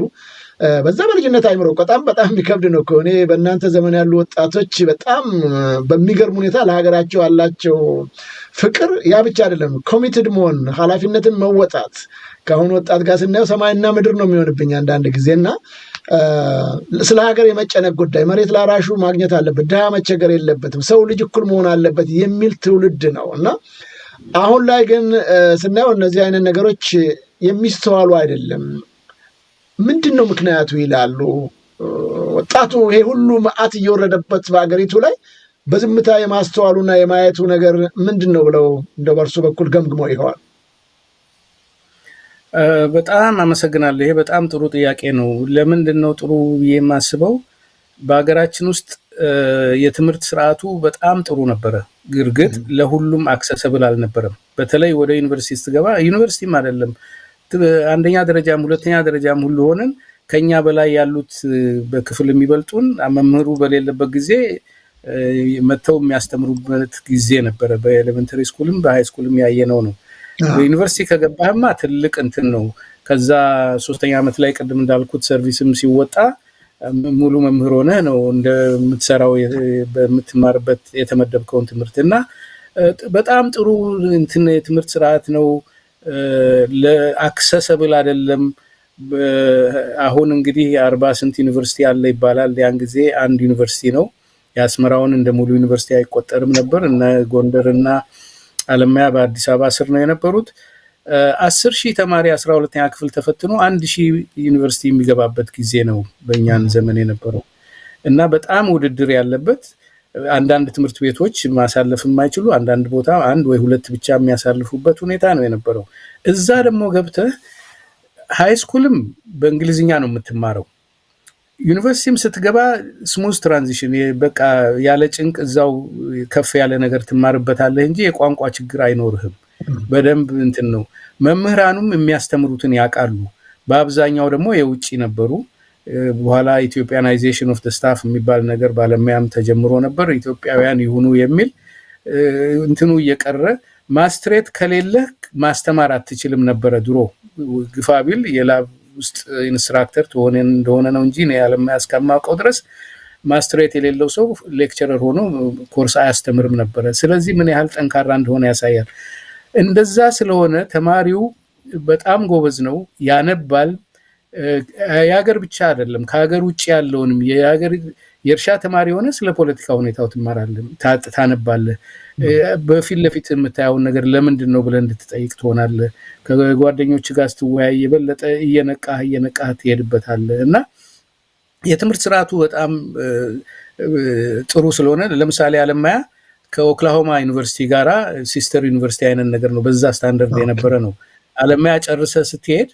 በዛ በልጅነት አይምሮ በጣም የሚከብድ ነው እኮ። እኔ በእናንተ ዘመን ያሉ ወጣቶች በጣም በሚገርም ሁኔታ ለሀገራቸው ያላቸው ፍቅር ያ ብቻ አይደለም፣ ኮሚትድ መሆን፣ ኃላፊነትን መወጣት ከአሁኑ ወጣት ጋር ስናየው ሰማይና ምድር ነው የሚሆንብኝ አንዳንድ ጊዜና ስለ ሀገር የመጨነቅ ጉዳይ መሬት ላራሹ ማግኘት አለበት፣ ድሃ መቸገር የለበትም፣ ሰው ልጅ እኩል መሆን አለበት የሚል ትውልድ ነው እና አሁን ላይ ግን ስናየው እነዚህ አይነት ነገሮች የሚስተዋሉ አይደለም። ምንድን ነው ምክንያቱ ይላሉ ወጣቱ። ይሄ ሁሉ መዓት እየወረደበት በሀገሪቱ ላይ በዝምታ የማስተዋሉና የማየቱ ነገር ምንድን ነው ብለው እንደ በርሱ በኩል ገምግመው ይሆናል? በጣም አመሰግናለሁ። ይሄ በጣም ጥሩ ጥያቄ ነው። ለምንድን ነው ጥሩ የማስበው? በሀገራችን ውስጥ የትምህርት ስርዓቱ በጣም ጥሩ ነበረ። ግርግጥ ለሁሉም አክሰሰብል አልነበረም። በተለይ ወደ ዩኒቨርሲቲ ስትገባ ዩኒቨርሲቲም አይደለም አንደኛ ደረጃም ሁለተኛ ደረጃም ሁሉ ሆነን ከኛ በላይ ያሉት በክፍል የሚበልጡን መምህሩ በሌለበት ጊዜ መተው የሚያስተምሩበት ጊዜ ነበረ። በኤሌመንተሪ ስኩልም በሃይ ስኩልም ያየነው ነው። በዩኒቨርሲቲ ከገባህማ ትልቅ እንትን ነው። ከዛ 3ኛ ዓመት ላይ ቅድም እንዳልኩት ሰርቪስም ሲወጣ ሙሉ መምህር ሆነህ ነው እንደምትሰራው በምትማርበት የተመደብከውን ትምህርትና በጣም ጥሩ እንትን የትምህርት ስርዓት ነው። ለአክሰሰብል አይደለም። አሁን እንግዲህ 40 ስንት ዩኒቨርሲቲ አለ ይባላል። ያን ጊዜ አንድ ዩኒቨርሲቲ ነው። የአስመራውን እንደ ሙሉ ዩኒቨርሲቲ አይቆጠርም ነበር እና ጎንደርና አለማያ በአዲስ አበባ ስር ነው የነበሩት። 10,000 ተማሪ 12ኛ ክፍል ተፈትኖ 1,000 ዩኒቨርሲቲ የሚገባበት ጊዜ ነው በእኛን ዘመን የነበረው እና በጣም ውድድር ያለበት አንዳንድ ትምህርት ቤቶች ማሳለፍ የማይችሉ አንዳንድ ቦታ አንድ ወይ ሁለት ብቻ የሚያሳልፉበት ሁኔታ ነው የነበረው። እዛ ደግሞ ገብተህ ሃይ ስኩልም በእንግሊዝኛ ነው የምትማረው። ዩኒቨርሲቲም ስትገባ ስሙዝ ትራንዚሽን በቃ ያለ ጭንቅ እዛው ከፍ ያለ ነገር ትማርበታለህ እንጂ የቋንቋ ችግር አይኖርህም። በደንብ እንትን ነው። መምህራኑም የሚያስተምሩትን ያውቃሉ። በአብዛኛው ደግሞ የውጭ ነበሩ። በኋላ ኢትዮጵያናይዜሽን ኦፍ ዘ ስታፍ የሚባል ነገር ባለሙያም ተጀምሮ ነበር። ኢትዮጵያውያን ይሁኑ የሚል እንትኑ እየቀረ ማስትሬት ከሌለ ማስተማር አትችልም ነበረ ድሮ። ግፋቢል የላብ ውስጥ ኢንስትራክተር እንደሆነ ነው እንጂ ያለማ ያስከማቀው ድረስ ማስትሬት የሌለው ሰው ሌክቸረር ሆኖ ኮርስ አያስተምርም ነበር። ስለዚህ ምን ያህል ጠንካራ እንደሆነ ያሳያል። እንደዛ ስለሆነ ተማሪው በጣም ጎበዝ ነው፣ ያነባል። የሀገር ብቻ አይደለም ከሀገር ውጭ ያለውንም የእርሻ ተማሪ ሆነ ስለ ፖለቲካ ሁኔታው ትማራለህ፣ ታነባለህ። በፊት ለፊት የምታየውን ነገር ለምንድን ነው ብለህ እንድትጠይቅ ትሆናለህ። ከጓደኞች ጋር ስትወያይ የበለጠ እየነቃህ ትሄድበታለህ። እና የትምህርት ስርዓቱ በጣም ጥሩ ስለሆነ ለምሳሌ አለማያ ከኦክላሆማ ዩኒቨርሲቲ ጋራ ሲስተር ዩኒቨርሲቲ አይነት ነገር ነው። በዛ ስታንዳርድ የነበረ ነው። አለማያ ጨርሰ ስትሄድ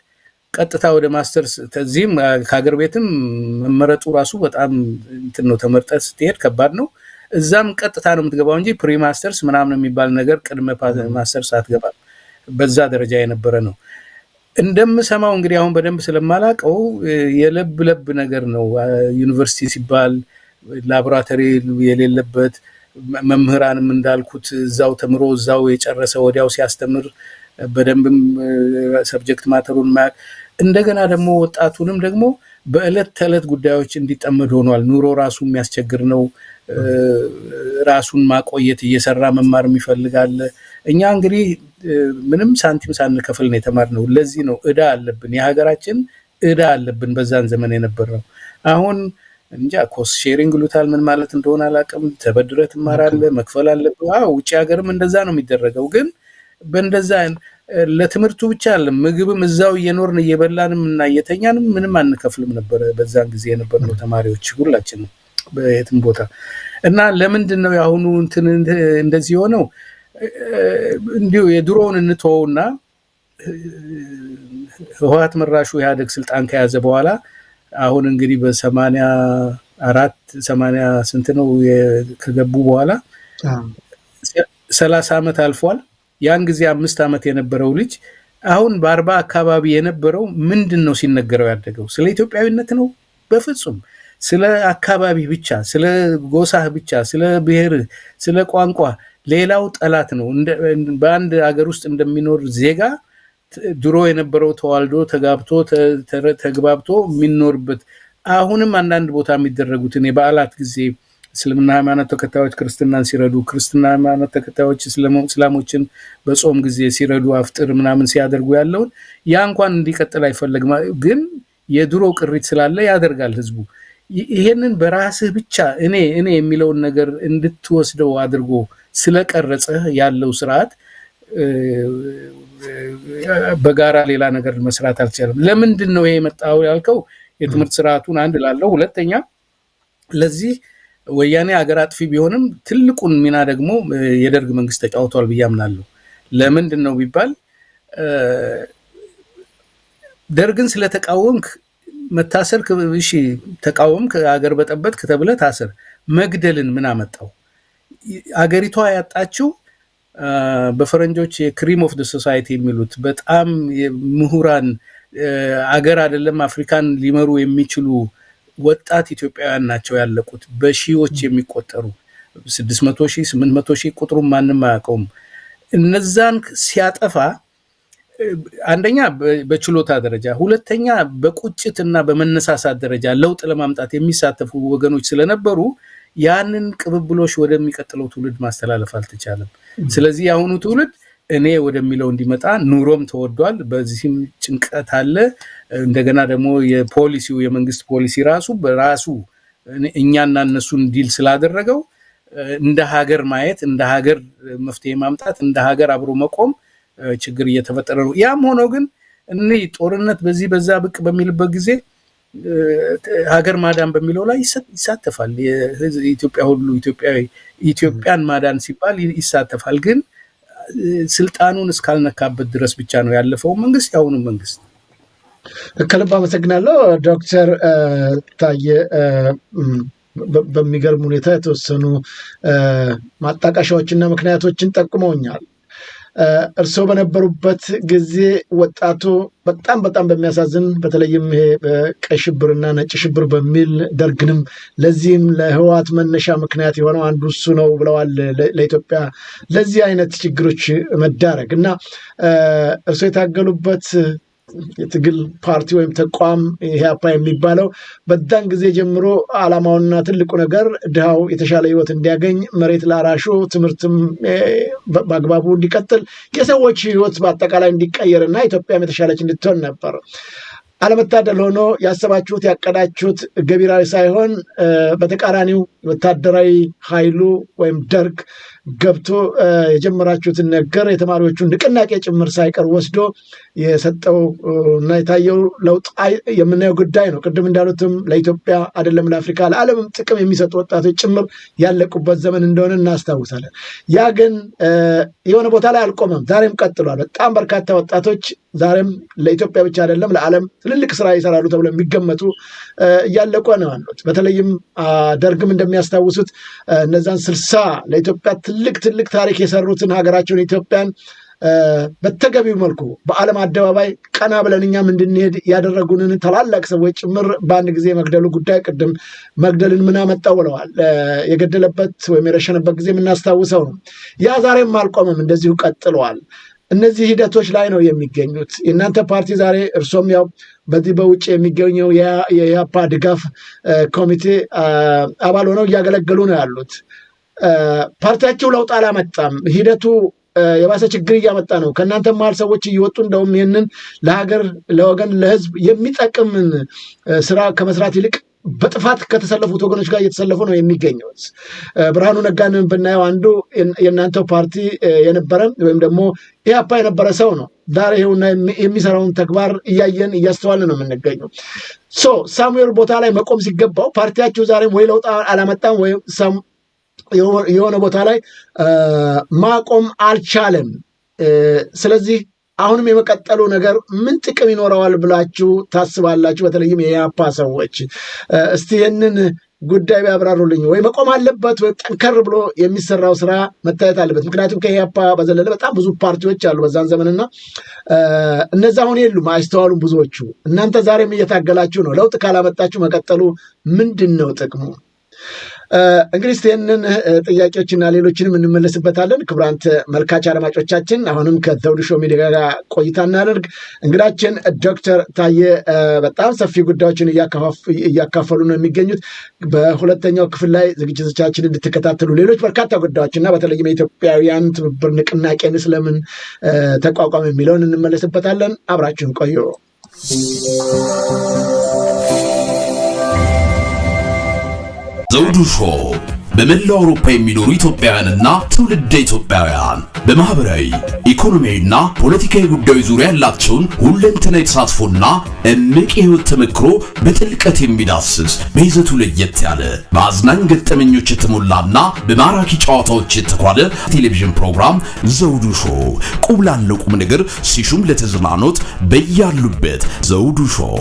ቀጥታ ወደ ማስተርስ ከዚህም ከሀገር ቤትም መመረጡ ራሱ በጣም እንትን ነው። ተመርጠህ ስትሄድ ከባድ ነው። እዛም ቀጥታ ነው የምትገባው እንጂ ፕሪ ማስተርስ ምናምን የሚባል ነገር ቅድመ ማስተርስ አትገባም። በዛ ደረጃ የነበረ ነው። እንደምሰማው እንግዲህ አሁን በደንብ ስለማላቀው የለብ ነገር ነው። ዩኒቨርሲቲ ሲባል ላቦራቶሪ የሌለበት መምህራንም እንዳልኩት እዛው ተምሮ እዛው የጨረሰ ወዲያው ሲያስተምር በደንብም ሰብጀክት ማተሩን ማያቅ እንደገና ደግሞ ወጣቱንም ደግሞ በእለት ተዕለት ጉዳዮች እንዲጠመድ ሆኗል። ኑሮ ራሱ የሚያስቸግር ነው። ራሱን ማቆየት እየሰራ መማር ይፈልጋል። እኛ እንግዲህ ምንም ሳንቲም ሳንከፍል ነው የተማርነው። ለዚህ ነው እዳ አለብን፣ የሀገራችን እዳ አለብን በዛን ዘመን የነበረው። አሁን እንጃ ኮስት ሼሪንግ ሉታል ምን ማለት እንደሆነ አላውቅም። ተበድረህ ትማራለህ፣ መክፈል አለብህ። ውጭ ሀገርም እንደዛ ነው የሚደረገው። ግን በእንደዛ ለትምህርቱ ብቻ አለ ምግብም እዛው እየኖርን እየበላንም እና እየተኛንም ምንም አንከፍልም ነበር በዛን ጊዜ የነበርነው ተማሪዎች ሁላችንም በየትም ቦታ። እና ለምንድን ነው ያሁኑ እንትን እንደዚህ ሆነው? እንዲሁ የድሮውን እንተውና ህወሓት መራሹ ኢህአዴግ ስልጣን ከያዘ በኋላ አሁን እንግዲህ በ84 80 ስንት ነው ከገቡ በኋላ 30 ዓመት አልፏል። ያን ጊዜ 5 ዓመት የነበረው ልጅ አሁን በ40 አካባቢ የነበረው ምንድነው ሲነገረው ያደገው? ስለ ኢትዮጵያዊነት ነው? በፍጹም። ስለ አካባቢ ብቻ፣ ስለ ጎሳህ ብቻ፣ ስለ ብሔር፣ ስለ ቋንቋ። ሌላው ጠላት ነው። በአንድ ሀገር ውስጥ እንደሚኖር ዜጋ ድሮ የነበረው ተዋልዶ ተጋብቶ ተግባብቶ የሚኖርበት አሁንም አንዳንድ ቦታ የሚደረጉትን የበዓላት ጊዜ እስልምና ሃይማኖት ተከታዮች ክርስትናን ሲረዱ፣ ክርስትና ሃይማኖት ተከታዮች እስላሞችን በጾም ጊዜ ሲረዱ፣ አፍጥር ምናምን ሲያደርጉ ያለውን ያ እንኳን እንዲቀጥል አይፈለግም። ግን የድሮ ቅሪት ስላለ ያደርጋል ህዝቡ። ይሄንን በራስህ ብቻ እኔ የሚለውን ነገር እንድትወስደው አድርጎ ስለቀረጸ ያለው ስርዓት በጋራ ሌላ ነገር መስራት አልቻለም። ለምንድን ነው ይሄ የመጣው ያልከው? የትምህርት ስርዓቱን አንድ ላለው፣ ሁለተኛ ለዚህ ወያኔ ሀገር አጥፊ ቢሆንም ትልቁን ሚና ደግሞ የደርግ መንግስት ተጫውቷል ብዬ አምናለሁ። ለምንድን ነው ቢባል ደርግን ስለተቃወምክ መታሰር፣ እሺ ተቃወምክ ሀገር በጠበጥክ ተብለህ ታሰር። መግደልን ምን አመጣው? አገሪቷ ያጣችው በፈረንጆች የክሪም ኦፍ ዘ ሶሳይቲ የሚሉት በጣም ምሁራን አገር አይደለም አፍሪካን ሊመሩ የሚችሉ ወጣት ኢትዮጵያውያን ናቸው ያለቁት። በሺዎች የሚቆጠሩ 600 ሺህ 800 ሺህ ቁጥሩን ማንም አያውቀውም። እነዛን ሲያጠፋ አንደኛ በችሎታ ደረጃ፣ ሁለተኛ በቁጭትና በመነሳሳት ደረጃ ለውጥ ለማምጣት የሚሳተፉ ወገኖች ስለነበሩ ያንን ቅብብሎሽ ወደሚቀጥለው ትውልድ ማስተላለፍ አልተቻለም። ስለዚህ የአሁኑ ትውልድ እኔ ወደሚለው እንዲመጣ ኑሮም ተወዷል። በዚህም ጭንቀት አለ። እንደገና ደግሞ የፖሊሲው የመንግስት ፖሊሲ ራሱ በራሱ እኛና እነሱን ዲል ስላደረገው እንደ ሀገር ማየት፣ እንደ ሀገር መፍትሄ ማምጣት፣ እንደ ሀገር አብሮ መቆም ችግር እየተፈጠረ ነው። ያም ሆኖ ግን ጦርነት በዚህ በዛ ብቅ በሚልበት ጊዜ ሀገር ማዳን በሚለው ላይ ይሳተፋል። የኢትዮጵያ ሁሉ ኢትዮጵያን ማዳን ሲባል ይሳተፋል። ግን ስልጣኑን እስካልነካበት ድረስ ብቻ ነው ያለፈው መንግስት ያሁኑ መንግስት። ከልብ አመሰግናለሁ ዶክተር ታዬ። በሚገርም ሁኔታ የተወሰኑ ማጣቀሻዎችና ምክንያቶችን ጠቁመውኛል። እርስዎ በነበሩበት ጊዜ ወጣቱ በጣም በሚያሳዝን በተለይም ይሄ ቀይ ሽብርና ነጭ ሽብር በሚል ደርግንም ለዚህም ለህወሓት መነሻ ምክንያት የሆነው አንዱ እሱ ነው ብለዋል። ለኢትዮጵያ ለዚህ አይነት ችግሮች መዳረግ እና እርስዎ የታገሉበት የትግል ፓርቲ ወይም ተቋም ኢህአፓ የሚባለው በዛን ጊዜ ጀምሮ ዓላማውና ትልቁ ነገር ድሃው የተሻለ ህይወት እንዲያገኝ፣ መሬት ላራሹ ትምህርትም በአግባቡ እንዲቀጥል፣ የሰዎች ህይወት በአጠቃላይ እንዲቀየርና ኢትዮጵያም የተሻለች እንድትሆን ነበር። አለመታደል ሆኖ ያሰባችሁት ያቀዳችሁት ገቢራዊ ሳይሆን በተቃራኒው ወታደራዊ ኃይሉ ወይም ደርግ ገብቶ የጀመራችሁትን ነገር የተማሪዎቹን ንቅናቄ ጭምር ሳይቀር ወስዶ የሰጠው እና የታየው ለውጥ የምናየው ጉዳይ ነው። ቅድም እንዳሉትም ለኢትዮጵያ አይደለም ለአፍሪካ ለዓለምም ጥቅም የሚሰጡ ወጣቶች ጭምር ያለቁበት ዘመን እንደሆነ እናስታውሳለን። ያ ግን የሆነ ቦታ ላይ አልቆመም፣ ዛሬም ቀጥሏል። በጣም በርካታ ወጣቶች ዛሬም ለኢትዮጵያ ብቻ አይደለም ለዓለም ትልልቅ ስራ ይሰራሉ ተብሎ የሚገመቱ እያለቁ ነው ያሉት። በተለይም ደርግም እንደሚያስታውሱት እነዛን 60 ለኢትዮጵያ ትልቅ ታሪክ የሰሩትን ሀገራቸውን ኢትዮጵያን በተገቢው መልኩ በዓለም አደባባይ ቀና ብለን እኛም እንድንሄድ ያደረጉንን ታላላቅ ሰዎች ጭምር በአንድ ጊዜ መግደሉ ጉዳይ ቅድም መግደልን ምን አመጣው ብለዋል። የገደለበት ወይም የረሸነበት ጊዜ የምናስታውሰው ነው። ያ ዛሬም አልቆመም፣ እንደዚሁ ቀጥለዋል። እነዚህ ሂደቶች ላይ ነው የሚገኙት። የእናንተ ፓርቲ ዛሬ እርሶም ያው በዚህ በውጭ የሚገኘው የኢህአፓ ድጋፍ ኮሚቴ አባል ሆነው እያገለገሉ ነው ያሉት። ፓርቲያቸው ለውጥ አላመጣም፣ ሂደቱ የባሰ ችግር እያመጣ ነው። ከእናንተ መሀል ሰዎች እየወጡ እንደውም ይህንን ለሀገር ለወገን ለህዝብ የሚጠቅምን ስራ ከመስራት ይልቅ በጥፋት ከተሰለፉት ወገኖች ጋር እየተሰለፉ ነው የሚገኙት። ብርሃኑ ነጋን ብናየው አንዱ የእናንተው ፓርቲ የነበረ ወይም ደግሞ ኢህአፓ የነበረ ሰው ነው። ዛሬ ይኸውና የሚሰራውን ተግባር እያየን እያስተዋልን ነው የምንገኘው። ሳሙኤል ቦታ ላይ መቆም ሲገባው ፓርቲያችሁ ዛሬም ወይ ለውጥ አላመጣም ወይ የሆነ ቦታ ላይ ማቆም አልቻለም። ስለዚህ አሁንም የመቀጠሉ ነገር ምን ጥቅም ይኖረዋል ብላችሁ ታስባላችሁ? በተለይም የኢህአፓ ሰዎች እስቲ ይህንን ጉዳይ ቢያብራሩልኝ። ወይ መቆም አለበት ወይ ጠንከር ብሎ የሚሰራው ስራ መታየት አለበት። ምክንያቱም ከኢህአፓ በዘለለ በጣም ብዙ ፓርቲዎች አሉ በዛን ዘመንና እነዛ አሁን የሉም፣ አይስተዋሉም ብዙዎቹ። እናንተ ዛሬም እየታገላችሁ ነው። ለውጥ ካላመጣችሁ መቀጠሉ ምንድን ነው ጥቅሙ? እንግዲህ ይህንን ጥያቄዎችና ሌሎችንም እንመለስበታለን። ክቡራን ተመልካች አድማጮቻችን አሁንም ከዘውዱ ሾው ሚዲያ ጋር ቆይታ እናደርግ። እንግዳችን ዶክተር ታዬ በጣም ሰፊ ጉዳዮችን እያካፈሉ ነው የሚገኙት። በሁለተኛው ክፍል ላይ ዝግጅቶቻችን እንድትከታተሉ ሌሎች በርካታ ጉዳዮችና በተለይም የኢትዮጵያውያን ትብብር ንቅናቄን ስለምን ተቋቋም የሚለውን እንመለስበታለን። አብራችሁን ቆዩ። ዘውዱ ሾው በመላው አውሮፓ የሚኖሩ ኢትዮጵያውያንና ትውልደ ኢትዮጵያውያን በማህበራዊ ኢኮኖሚያዊና ፖለቲካዊ ጉዳዮች ዙሪያ ያላቸውን ሁለንተናዊ ተሳትፎና እምቅ የህይወት ተመክሮ በጥልቀት የሚዳስስ በይዘቱ ለየት ያለ በአዝናኝ ገጠመኞች የተሞላና በማራኪ ጨዋታዎች የተኳለ ቴሌቪዥን ፕሮግራም ዘውዱ ሾው። ቁም ላለው ቁም ነገር ሲሹም ለተዝናኖት በያሉበት ዘውዱ ሾው።